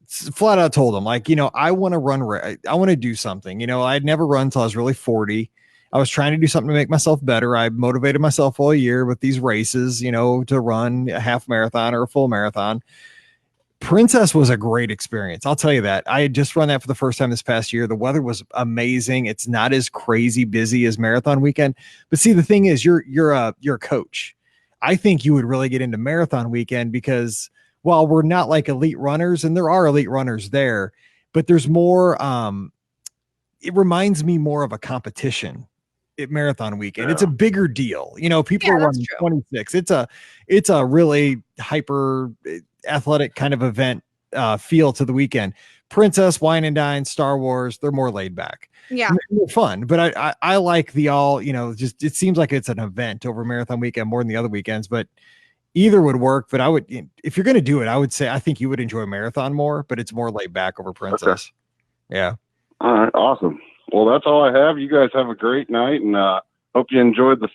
flat out told him, like, you know, I want to run, I want to do something. You know, I'd never run until I was really 40. I was trying to do something to make myself better. I motivated myself all year with these races, you know, to run a half marathon or a full marathon. Princess was a great experience. I'll tell you that. I had just run that for the first time this past year. The weather was amazing. It's not as crazy busy as Marathon Weekend. But see, the thing is, you're a coach. I think you would really get into Marathon Weekend because while we're not like elite runners, and there are elite runners there, but there's more, it reminds me more of a competition at Marathon Weekend. It's a bigger deal. You know, people are running 26. It's a really hyper athletic kind of event feel to the weekend. Princess, Wine and Dine, Star Wars, they're more laid back. Yeah. They're fun, but I like the all, you know, just it seems like it's an event over Marathon Weekend more than the other weekends, but either would work. But I would, if you're going to do it, I would say I think you would enjoy Marathon more, but it's more laid back over Princess. Okay. Yeah. All right. Awesome. Well, that's all I have. You guys have a great night, and hope you enjoyed the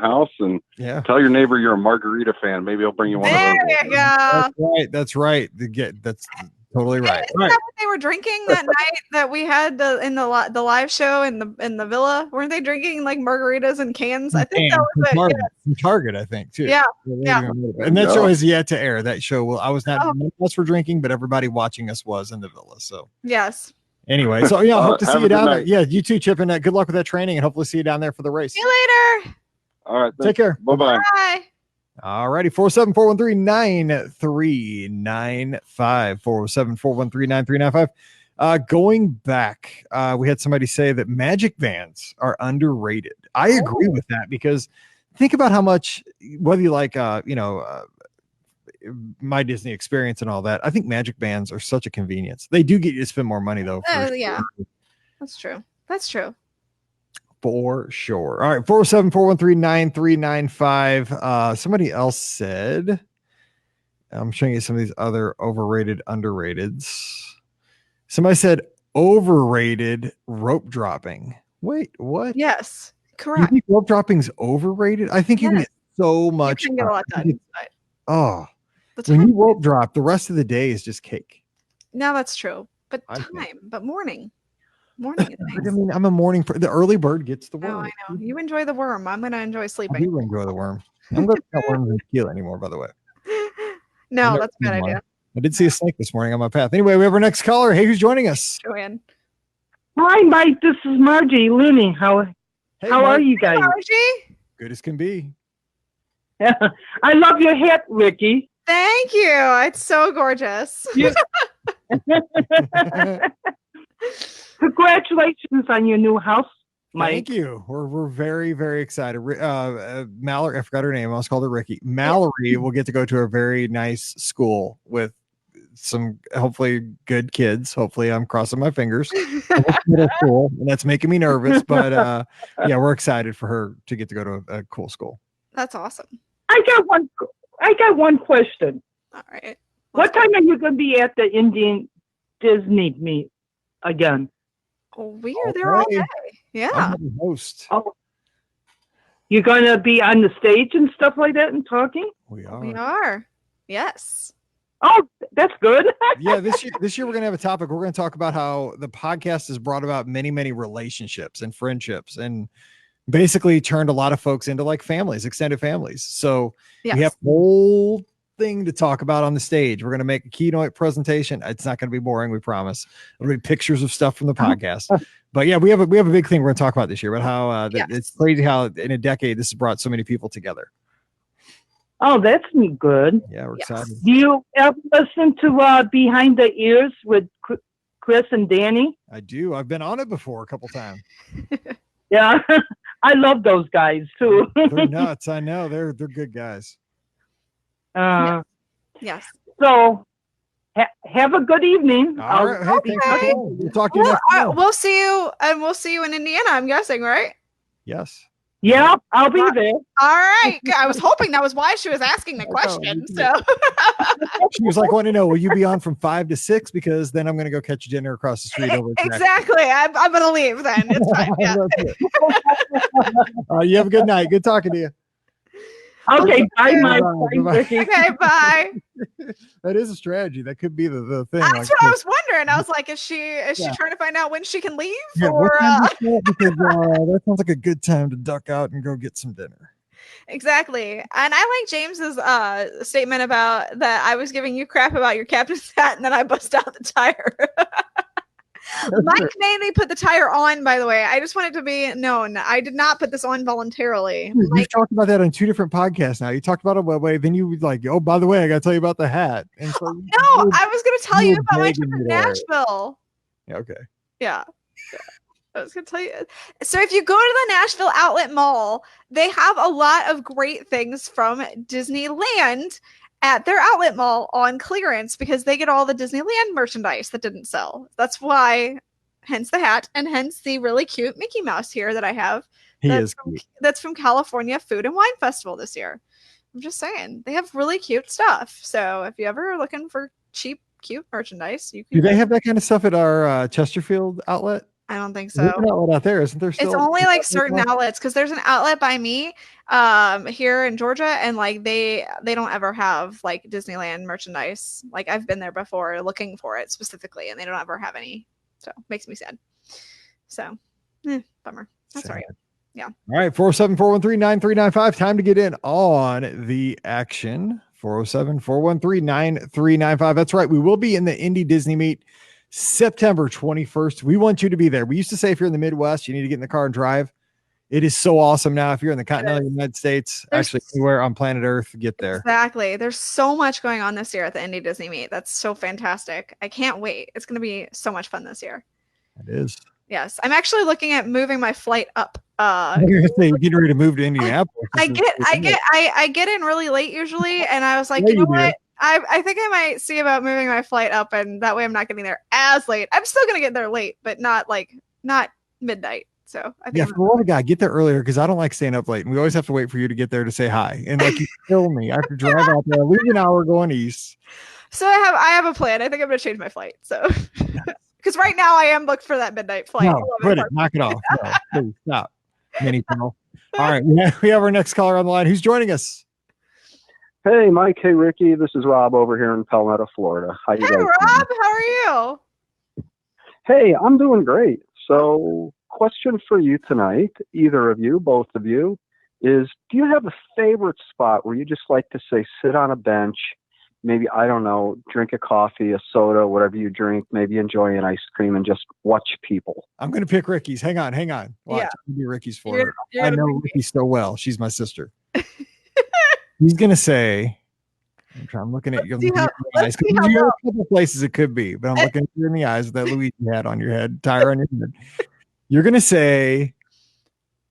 house. And tell your neighbor you're a margarita fan. Maybe he'll bring you one of those. There you go. That's right. That's totally right. Isn't that what they were drinking that night that we had in the live show in the villa? Weren't they drinking like margaritas in cans? I think that was Target, from Target, I think too. Yeah. And that show is yet to air. That show I was not none of us were drinking, but everybody watching us was in the villa. So yes. Anyway, so I hope to see you down there. Yeah, you too, Chip, and good luck with that training, and hopefully see you down there for the race. See you later. All right. Take care. Bye-bye. Bye. All righty. 407-413-9395. 407-413-9395. Going back, we had somebody say that magic bands are underrated. I agree with that, because think about how much, whether you like, My Disney Experience and all that, I think magic bands are such a convenience. They do get you to spend more money though. Yeah, that's true. That's true. For sure. All right. 407-413-9395. Somebody else said, I'm showing you some of these other overrated, underrateds. Somebody said overrated rope dropping. Wait, what? Yes, correct. You think rope dropping's overrated? I think you can get so much. You can get a lot done. When you rope drop, the rest of the day is just cake. No, that's true. But morning. Morning is nice. I mean, I'm a morning. The early bird gets the worm. Oh, I know. You enjoy the worm. I'm going to enjoy sleeping. I do enjoy the worm. I'm going to not worms in tequila anymore, by the way. No, that's a bad idea. I did see a snake this morning on my path. Anyway, we have our next caller. Hey, who's joining us? Joanne. Hi, Mike. This is Margie Looney. How are you guys? Hey, Margie. Good as can be. I love your hat, Ricky. Thank you. It's so gorgeous. Congratulations on your new house, Mike. Thank you. We're very, very excited. Mallory, I forgot her name. I almost called her Ricky. Mallory will get to go to a very nice school with some hopefully good kids. Hopefully, I'm crossing my fingers. Middle school, and that's making me nervous. But yeah, we're excited for her to get to go to a cool school. That's awesome. I got one question. All right. What time are you going to be at the Indian Disney meet again? We are there all day. Yeah. I'm the host. Oh, You're gonna be on the stage and stuff like that and talking? We are. We are. Yes. Oh, that's good. Yeah, this year we're gonna have a topic. We're gonna talk about how the podcast has brought about many, many relationships and friendships, and basically turned a lot of folks into like families, extended families. So we have a whole thing to talk about on the stage. We're gonna make a keynote presentation. It's not gonna be boring, we promise. It'll be pictures of stuff from the podcast. But yeah, we have a big thing we're gonna talk about this year. About how it's crazy how in a decade this has brought so many people together. Oh, that's good. Yeah, we're excited. Do you ever listen to Behind the Ears with Chris and Danny? I do. I've been on it before a couple times. Yeah, I love those guys too. They're nuts. I know. They're good guys. Yes. So have a good evening. All right. Hey, thanks for calling. We'll talk to you next time. We'll see you, and we'll see you in Indiana, I'm guessing, right? Yes. Yeah, I'll be there. All right. I was hoping that was why she was asking the question. So she was like, "Want to know? Will you be on from 5 to 6? Because then I'm going to go catch dinner across the street over." Exactly. I'm going to leave then. It's fine. Yeah. You have a good night. Good talking to you. Okay, bye, Mike. Okay, bye. That is a strategy. That could be the thing. That's what I was wondering. I was like, is she trying to find out when she can leave? Yeah, or because that sounds like a good time to duck out and go get some dinner. Exactly. And I like James's statement about that I was giving you crap about your captain's hat and then I bust out the tire. Mike mainly put the tire on, by the way. I just want it to be known. I did not put this on voluntarily. You've talked about that on 2 different podcasts now. You talked about it one way, then you were like, oh, by the way, I got to tell you about the hat. And so no, I was going to tell you about my trip to Nashville. Yeah, okay. Yeah. I was going to tell you. So if you go to the Nashville Outlet Mall, they have a lot of great things from Disneyland at their outlet mall on clearance because they get all the Disneyland merchandise that didn't sell. That's why, hence the hat and hence the really cute Mickey Mouse here that I have. That's from California Food and Wine Festival this year. I'm just saying they have really cute stuff. So if you ever are looking for cheap, cute merchandise, you can. Do they have that kind of stuff at our Chesterfield outlet? I don't think so. There's an outlet out there, isn't there? Still? It's only like certain outlets because there's an outlet by me here in Georgia, and like they don't ever have like Disneyland merchandise. Like I've been there before looking for it specifically, and they don't ever have any. So it makes me sad. So bummer. That's all right. Yeah. All right, 407-413-9395. Time to get in on the action. 407-413-9395. That's right. We will be in the Indy Disney Meet September 21st. We want you to be there. We used to say if you're in the Midwest, you need to get in the car and drive. It is so awesome now. If you're in the continental United States, actually anywhere on planet Earth, get there. Exactly. There's so much going on this year at the Indy Disney Meet. That's so fantastic. I can't wait. It's going to be so much fun this year. It is. Yes. I'm actually looking at moving my flight up. You're getting ready to move to Indianapolis. I get in really late usually, and I was like, you know what? I think I might see about moving my flight up, and that way I'm not getting there as late. I'm still gonna get there late, but not midnight. So I think for the guy, get there earlier because I don't like staying up late, and we always have to wait for you to get there to say hi. And like you kill me. I have to drive out there, leave an hour going east. So I have a plan. I think I'm gonna change my flight. So because right now I am booked for that midnight flight. No, quit it. Knock it off. No, please stop. Mini All right, we have our next caller on the line. Who's joining us? Hey, Mike. Hey, Ricky. This is Rob over here in Palmetto, Florida. How you guys doing? Rob. How are you? Hey, I'm doing great. So, question for you tonight, either of you, both of you, is do you have a favorite spot where you just like to say, sit on a bench, maybe, I don't know, drink a coffee, a soda, whatever you drink, maybe enjoy an ice cream and just watch people? I'm going to pick Ricky's. Hang on. Watch. Yeah. I'll be Ricky's for her. I know Ricky so well. She's my sister. He's going to say, I'm looking at you. There are a couple places it could be, but I'm looking at you in the eyes with that Luigi hat on your head, tire on your head. You're going to say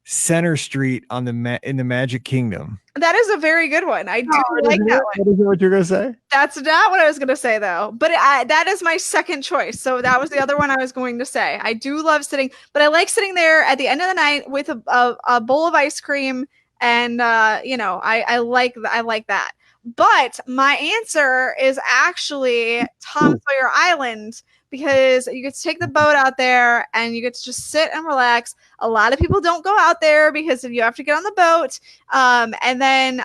Center Street in the Magic Kingdom. That is a very good one. I do like that one. What you're going to say? That's not what I was going to say, though. But that is my second choice. So that was the other one I was going to say. I do love sitting, but I like sitting there at the end of the night with a bowl of ice cream. And, I like that. But my answer is actually Tom Sawyer Island because you get to take the boat out there and you get to just sit and relax. A lot of people don't go out there because you have to get on the boat. And then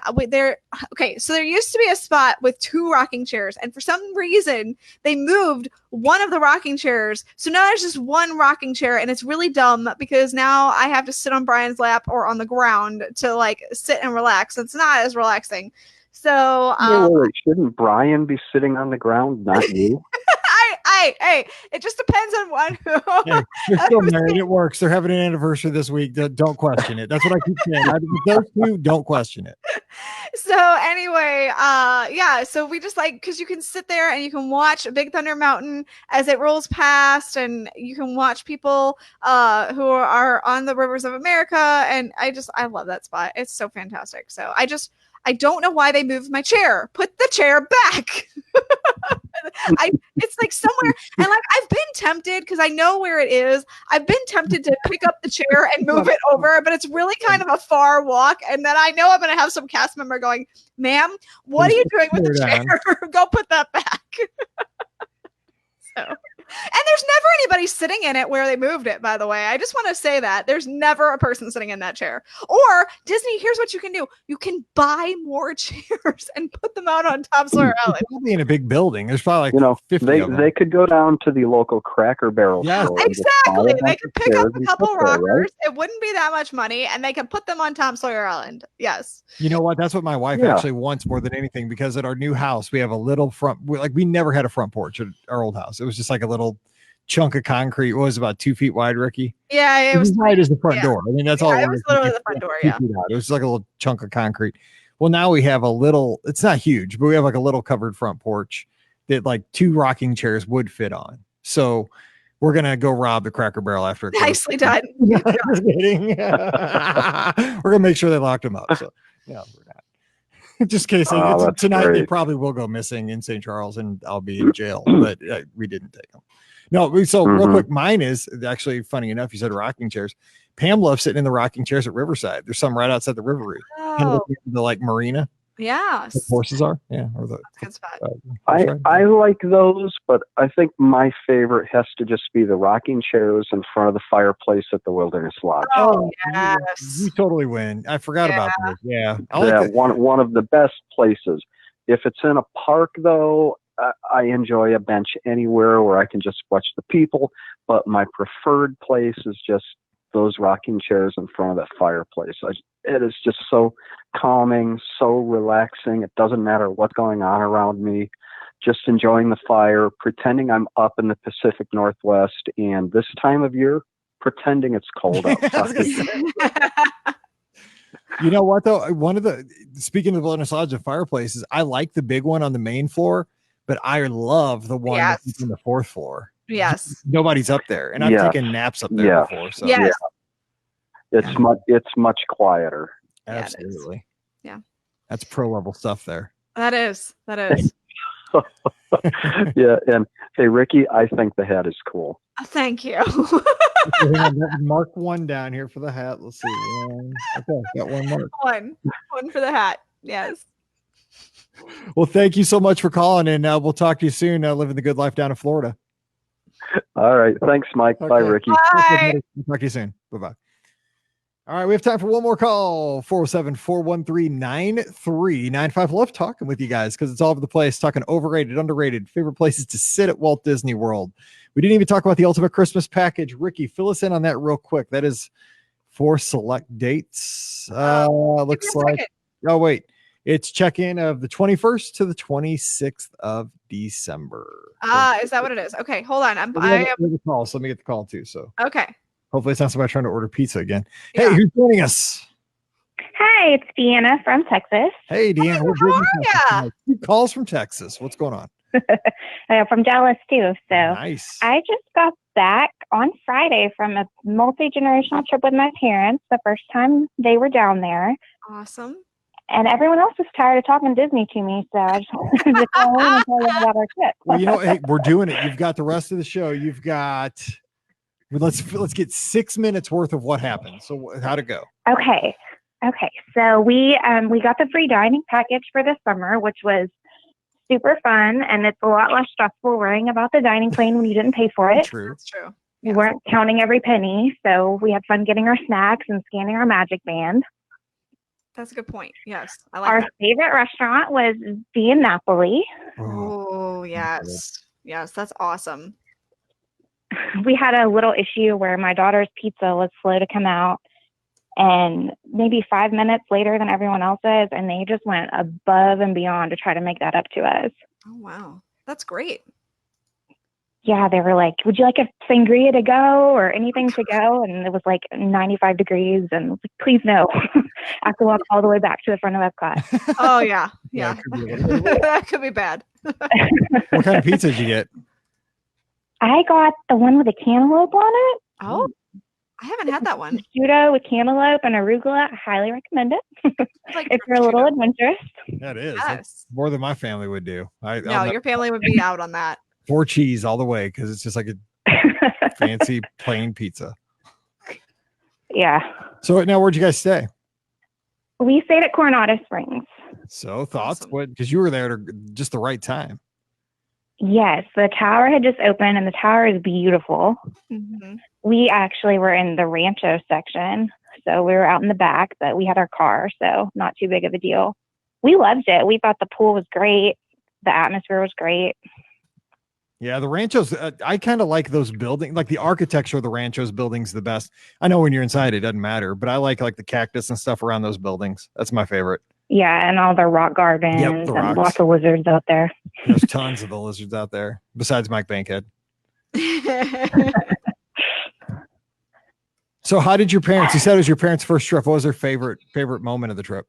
so there used to be a spot with 2 rocking chairs, and for some reason they moved one of the rocking chairs. So now there's just 1 rocking chair, and it's really dumb because now I have to sit on Brian's lap or on the ground to like sit and relax. It's not as relaxing. So wait, shouldn't Brian be sitting on the ground, not you? Hey, it just depends on one who. Hey, they're still married. It works. They're having an anniversary this week. Don't question it. That's what I keep saying. Those 2, don't question it. So anyway, so we just because you can sit there and you can watch Big Thunder Mountain as it rolls past, and you can watch people who are on the rivers of America, and I love that spot. It's so fantastic. So I don't know why they moved my chair. Put the chair back. It's like somewhere, and like I've been tempted because I know where it is. I've been tempted to pick up the chair and move it over, but it's really kind of a far walk. And then I know I'm going to have some cast member going, "Ma'am, what are you doing with the chair? Go put that back." So, and there's never anybody sitting in it where they moved it, by the way. I just want to say that there's never a person sitting in that chair. Or Disney, here's what you can do. You can buy more chairs and put them out on Tom Sawyer Island. Probably in a big building. There's probably like 50 of them. They could go down to the local Cracker Barrel store. Exactly. They could pick up a couple rockers. Right? It wouldn't be that much money, and they could put them on Tom Sawyer Island. Yes. You know what? That's what my wife actually wants more than anything, because at our new house, we have a little front, we never had a front porch at our old house. It was just like a little chunk of concrete. What was about 2 feet wide, Ricky? Yeah, it was wide as the front door. I mean, that's all. It was literally the front door. Yeah, it was like a little chunk of concrete. Well, now we have a little. It's not huge, but we have like a little covered front porch that like 2 rocking chairs would fit on. So we're gonna go rob the Cracker Barrel after it. Nicely done. Just kidding. We're gonna make sure they locked them up. So yeah, we're not. Just in case tonight they probably will go missing in St. Charles, and I'll be in jail. But we didn't take them. No, so real quick, mine is actually funny enough. You said rocking chairs. Pam loves sitting in the rocking chairs at Riverside. There's some right outside the Rivery, the like marina. Yeah, the horses are. Yeah, or the good spot. I like those, but I think my favorite has to just be the rocking chairs in front of the fireplace at the Wilderness Lodge. Oh yes, you totally win. I forgot about this. Yeah, one of the best places. If it's in a park, though, I enjoy a bench anywhere where I can just watch the people, but my preferred place is just those rocking chairs in front of that fireplace. It is just so calming, so relaxing. It doesn't matter what's going on around me. Just enjoying the fire, pretending I'm up in the Pacific Northwest, and this time of year, pretending it's cold outside. You know what, though? Speaking of the Wilderness Lodge of fireplaces, I like the big one on the main floor, but I love the one that's on the 4th floor. Yes. Nobody's up there, and I've taken naps up there before. So it's much quieter. Absolutely. Yeah. That's pro level stuff there. That is. Yeah, and hey, Ricky, I think the hat is cool. Thank you. Mark 1 down here for the hat. Let's see. Okay, got 1 mark. One for the hat. Yes. Well, thank you so much for calling, and we'll talk to you soon. Living the good life down in Florida. All right. Thanks, Mike. Okay. Bye, Ricky. Bye. Talk to you soon. Bye-bye. All right, we have time for one more call. 407-413-9395. Love talking with you guys because it's all over the place, talking overrated, underrated, favorite places to sit at Walt Disney World. We didn't even talk about the ultimate Christmas package. Ricky, fill us in on that real quick. That is 4 select dates. Looks like. Oh, wait. It's check-in of the 21st to the 26th of December. Is that what it is? Okay, hold on. So let me get the call too. So okay. Hopefully it's not somebody trying to order pizza again. Yeah. Hey, who's joining us? Hi, it's Deanna from Texas. Hey, Deanna. How are you? 2 calls from Texas. What's going on? From Dallas too. So nice. I just got back on Friday from a multi-generational trip with my parents. The first time they were down there. Awesome. And everyone else was tired of talking Disney to me, so I just wanted to call in and tell them about our trip. Well, hey, we're doing it. You've got the rest of the show. You've got. Let's get 6 minutes worth of what happened. So how'd it go? Okay. So we got the free dining package for the summer, which was super fun, and it's a lot less stressful worrying about the dining plan when you didn't pay for it. True. That's true. We weren't counting every penny, so we had fun getting our snacks and scanning our magic band. That's a good point. Yes, I like Our that. favorite restaurant was Via Napoli. Oh, yes. Yes, that's awesome. We had a little issue where my daughter's pizza was slow to come out, and maybe 5 minutes later than everyone else's, and they just went above and beyond to try to make that up to us. Oh, wow. That's great. Yeah, they were like, would you like a sangria to go or anything to go? And it was like 95 degrees, and I was like, please no. I have to walk all the way back to the front of Epcot. Oh, yeah. Yeah, Yeah. it could be a little bit. That could be bad. What kind of pizza did you get? I got the one with the cantaloupe on it. Oh, I haven't had that one. Prosciutto with cantaloupe and arugula. I highly recommend it. Like if you're a little adventurous. That is. Yes. That's more than my family would do. No, your family would be out on that. 4 cheese all the way because it's just like a fancy plain pizza. Yeah. So now, where'd you guys stay? We stayed at Coronado Springs. So thoughts? What? Because you were there at just the right time. Yes, the tower had just opened, and the tower is beautiful. Mm-hmm. We actually were in the Rancho section, so we were out in the back, but we had our car, so not too big of a deal. We loved it. We thought the pool was great. The atmosphere was great. Yeah, the ranchos, I kind of like those buildings, like the architecture of the ranchos buildings the best. I know when you're inside, it doesn't matter, but I like the cactus and stuff around those buildings. That's my favorite. Yeah, and all the rock gardens and rocks. lots of lizards out there. There's tons of the lizards out there, besides Mike Bankhead. So how did your parents, you said it was your parents' first trip. What was their favorite moment of the trip?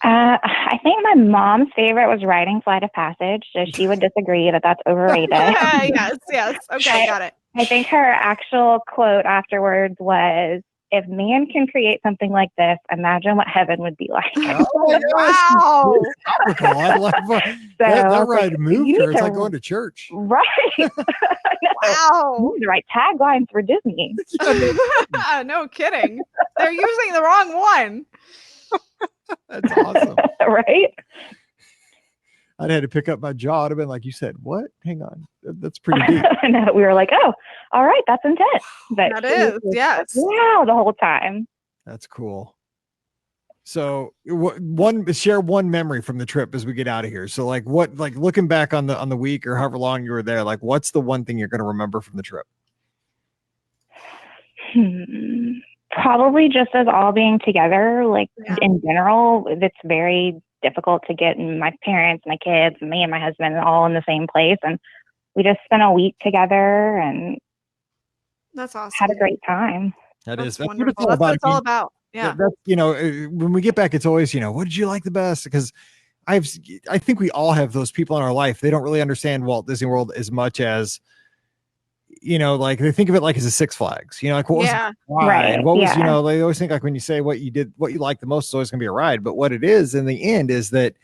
I think my mom's favorite was riding Flight of Passage, so she would disagree that that's overrated. Yes. Okay, got it. I think her actual quote afterwards was, "If man can create something like this, imagine what heaven would be like." Wow. That ride moved her. It's like going to church. Right. Wow. The right taglines for Disney. No kidding. They're using the wrong one. That's awesome. Right? I'd had to pick up my jaw. I'd have been like, you said, what? Hang on. That's pretty deep. No, we were like, oh, all right, that's intense. But That is, yes. Wow, the whole time. That's cool. So share one memory from the trip as we get out of here. So looking back on the week or however long you were there, what's the one thing you're going to remember from the trip? Probably just us all being together. In general, it's very difficult to get my parents, my kids, me and my husband all in the same place. And we just spent a week together and that's awesome. Had a great time. That's what wonderful. it's all about. That's what it's all about. Yeah. That's, when we get back, it's always, what did you like the best? Because I think we all have those people in our life. They don't really understand Walt Disney World as much as, they think of it as a Six Flags, what was the ride? Right. What was, they always think when you say what you liked the most, it's always gonna be a ride. But what it is in the end is that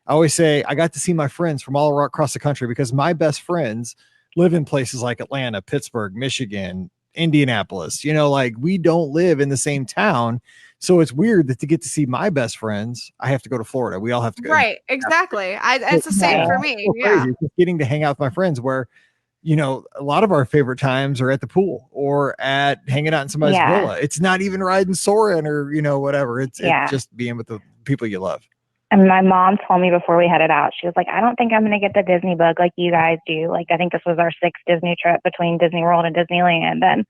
I always say I got to see my friends from all across the country because my best friends live in places like Atlanta, Pittsburgh, Michigan, Indianapolis, we don't live in the same town. So it's weird that to get to see my best friends, I have to go to Florida. We all have to go. Right. Exactly. It's the same for me. So yeah. Just getting to hang out with my friends where, a lot of our favorite times are at the pool or at hanging out in somebody's villa. It's not even riding Soarin' or, whatever. It's just being with the people you love. And my mom told me before we headed out, she was like, I don't think I'm going to get the Disney bug like you guys do. I think this was our 6th Disney trip between Disney World and Disneyland. And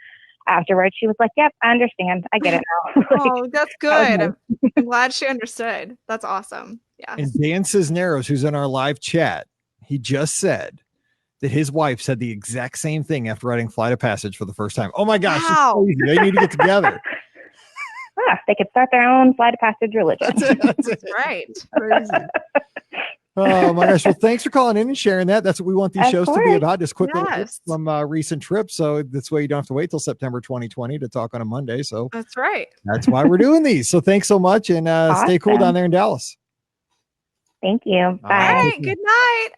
afterwards, she was like, yep, I understand. I get it now. Oh, that's good. I'm glad she understood. That's awesome. Yeah. And Dan Cisneros, who's in our live chat, he just said that his wife said the exact same thing after riding Flight of Passage for the first time. Oh my gosh, wow. They need to get together. They could start their own Flight of Passage religion. That's right. Crazy. Oh my gosh. Well, thanks for calling in and sharing that. That's what we want these shows to be about. Just quick little tips from recent trips. So this way you don't have to wait till September 2020 to talk on a Monday. So that's right. That's why we're doing these. So thanks so much and stay cool down there in Dallas. Thank you. Bye. All right. Good night.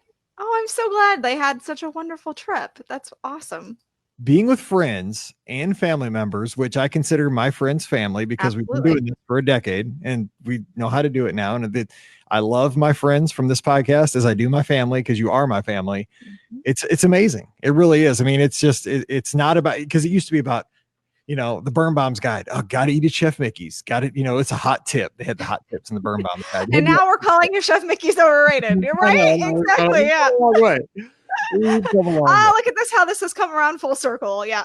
Oh, I'm so glad they had such a wonderful trip. That's awesome. being with friends and family members, which I consider my friends family because we've been doing this for a decade and we know how to do it now. And I love my friends from this podcast as I do my family, because you are my family. It's amazing. It really is. I mean, it's just, it's not about, because it used to be about, the Burn Bombs guide. Oh, got to eat at Chef Mickey's. Got it. It's a hot tip. They had the hot tips in the Burn Bombs guide. And now we're calling your Chef Mickey's overrated. You're right. Exactly. Yeah. Way. Look at this. How this has come around full circle. Yeah.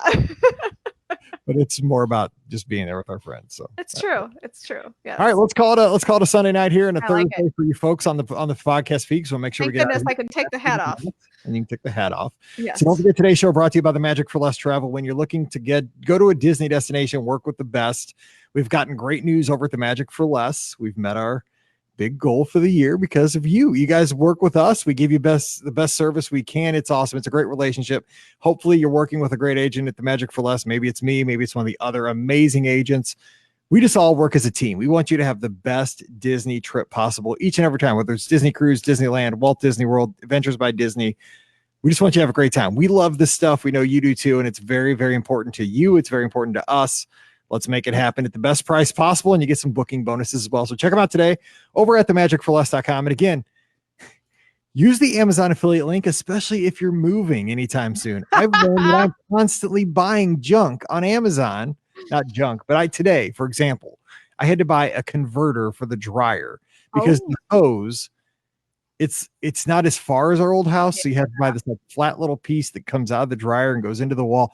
But it's more about just being there with our friends. So it's true. It's true. Yeah. All right, let's call it a Sunday night here and a Thursday for you folks on the podcast feed. So make sure Thank goodness I can take the hat off. And you can take the hat off. Yes. So don't forget, today's show brought to you by the Magic for Less Travel. When you're looking to go to a Disney destination, work with the best. We've gotten great news over at the Magic for Less. We've met our big goal for the year because of you. You guys work with us. We give you the best service we can. It's awesome. It's a great relationship. Hopefully you're working with a great agent at the Magic for Less. Maybe it's me. Maybe it's one of the other amazing agents. We just all work as a team. We want you to have the best Disney trip possible each and every time, whether it's Disney Cruise, Disneyland, Walt Disney World, Adventures by Disney. We just want you to have a great time. We love this stuff. We know you do too. And it's very, very important to you. It's very important to us. Let's make it happen at the best price possible. And you get some booking bonuses as well. So check them out today over at themagicforless.com. And again, use the Amazon affiliate link, especially if you're moving anytime soon. I've learned that I'm constantly buying junk on Amazon. Not junk, but today, for example, I had to buy a converter for the dryer because the hose, it's not as far as our old house. So you have to buy this flat little piece that comes out of the dryer and goes into the wall.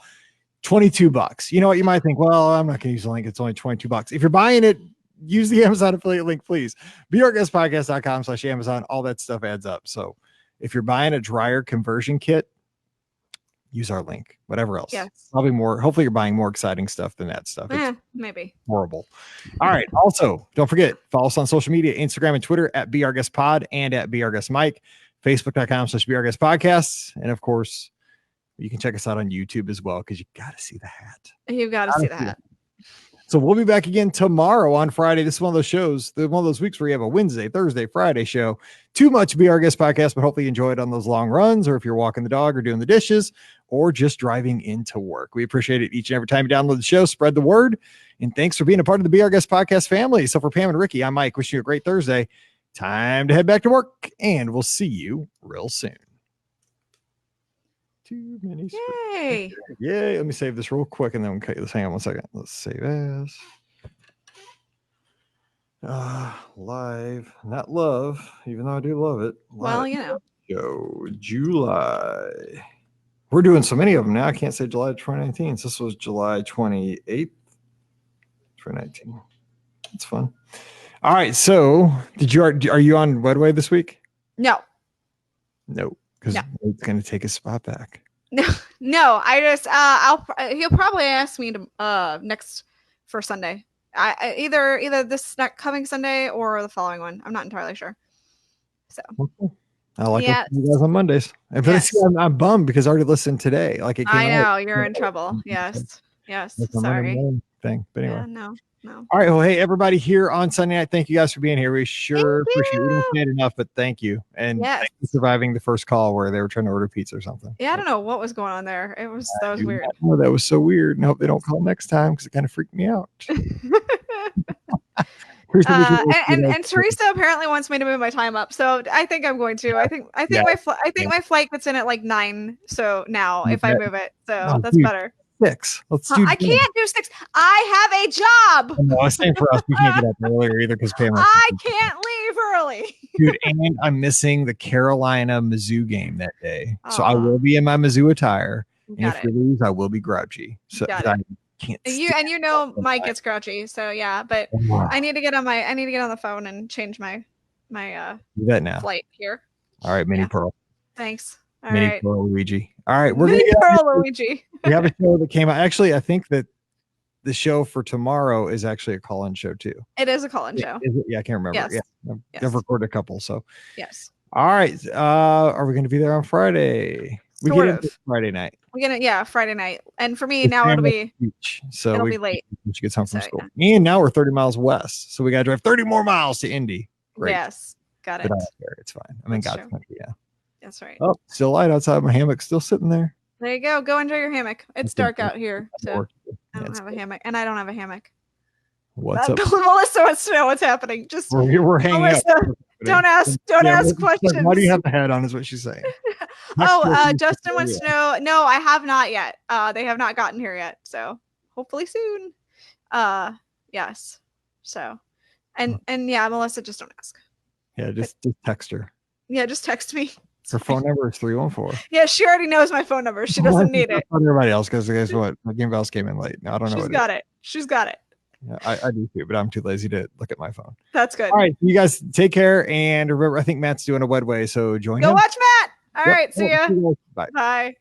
$22. You know what? You might think, well, I'm not going to use the link. It's only $22. If you're buying it, use the Amazon affiliate link, please. BeOurGuestPodcast.com/Amazon. All that stuff adds up. So if you're buying a dryer conversion kit, use our link. Whatever else. Yes. Probably more. Hopefully you're buying more exciting stuff than that stuff. Maybe. Horrible. All right. Also, don't forget, follow us on social media, Instagram and Twitter at BeOurGuestPod and at BeOurGuestMike, Facebook.com/BeOurGuestPodcasts. And of course, you can check us out on YouTube as well, because you got to see the hat. You've got to see the hat. So we'll be back again tomorrow on Friday. This is one of those shows, one of those weeks where you have a Wednesday, Thursday, Friday show. Too much Be Our Guest podcast, but hopefully you enjoy it on those long runs, or if you're walking the dog or doing the dishes or just driving into work. We appreciate it each and every time you download the show. Spread the word. And thanks for being a part of the Be Our Guest podcast family. So for Pam and Ricky, I'm Mike. Wishing you a great Thursday. Time to head back to work, and we'll see you real soon. Too many. Yay. Yay. Let me save this real quick and then we'll cut this. Hang on 1 second. Let's save as live, not love, even though I do love it. Well, Show July. We're doing so many of them now. I can't say July 2019. So this was July 28th, 2019. It's fun. All right. So are you on Wedway this week? No. Because it's going to take his spot back. No. I just he'll probably ask me to next for Sunday. Either this coming Sunday or the following one. I'm not entirely sure. So I like you guys on Mondays. I'm bummed because I already listened today. Like it came I know out. you're in trouble. Yes. That's Sorry. Thing. But anyway. No. All right. Well, hey, everybody here on Sunday night. Thank you guys for being here. We sure appreciate it. We don't say it enough, but thank you. And thank you for surviving the first call where they were trying to order pizza or something. Yeah, I don't know what was going on there. That was weird. Oh, that was so weird. And I hope they don't call next time because it kind of freaked me out. And Theresa apparently wants me to move my time up, so I think I'm going to. I think my flight gets in at like 9. So now if I move it, so that's better. 6. Let's do. I can't do 6. I have a job. No, same for us. We can't get up earlier either because Pam. I can't leave early. Dude, and I'm missing the Carolina Mizzou game that day, so I will be in my Mizzou attire. And if we lose, I will be grouchy. So I can't. You know, Mike gets grouchy. So yeah, but I need to get on the phone and change my do that now. flight here. All right, Mini Pearl. Thanks. Mini Pearl Luigi. All right, we're Mini Pearl Luigi. We have a show that came out. Actually, I think that the show for tomorrow is actually a call-in show too. It is a call-in show. Is it? Yeah, I can't remember. Yes. Yeah, I've recorded a couple. So yes. All right. Are we going to be there on Friday? We get it Friday night. Friday night. And for me now it'll be so it'll be late. She gets home from school. Yeah. And now we're 30 miles west, so we got to drive 30 more miles to Indy. Great. Yes, got it. But I don't care. It's fine. I'm in God's country. Yeah. That's right. Oh, still light outside. My hammock's still sitting there. There you go. Go enjoy your hammock. It's dark out here, so I Yeah, don't have a hammock, and I don't have a hammock. What's up? Melissa wants to know what's happening. Just We're hanging Melissa, out. don't ask questions. Why do you have the head on? Is what she's saying. Justin wants to know. No, I have not yet. They have not gotten here yet, so hopefully soon. Yes. So, and yeah, Melissa, just don't ask. Yeah, just text her. Yeah, just text me. Her phone number is 314. Yeah, she already knows my phone number. She doesn't need it. Everybody else, because guess what? My game bells came in late. I don't know. She's got it. She's got it. Yeah, I do too, but I'm too lazy to look at my phone. That's good. All right, you guys take care, and remember, I think Matt's doing a Wedway, so join him. Go watch Matt. All right, see ya. Bye. Bye.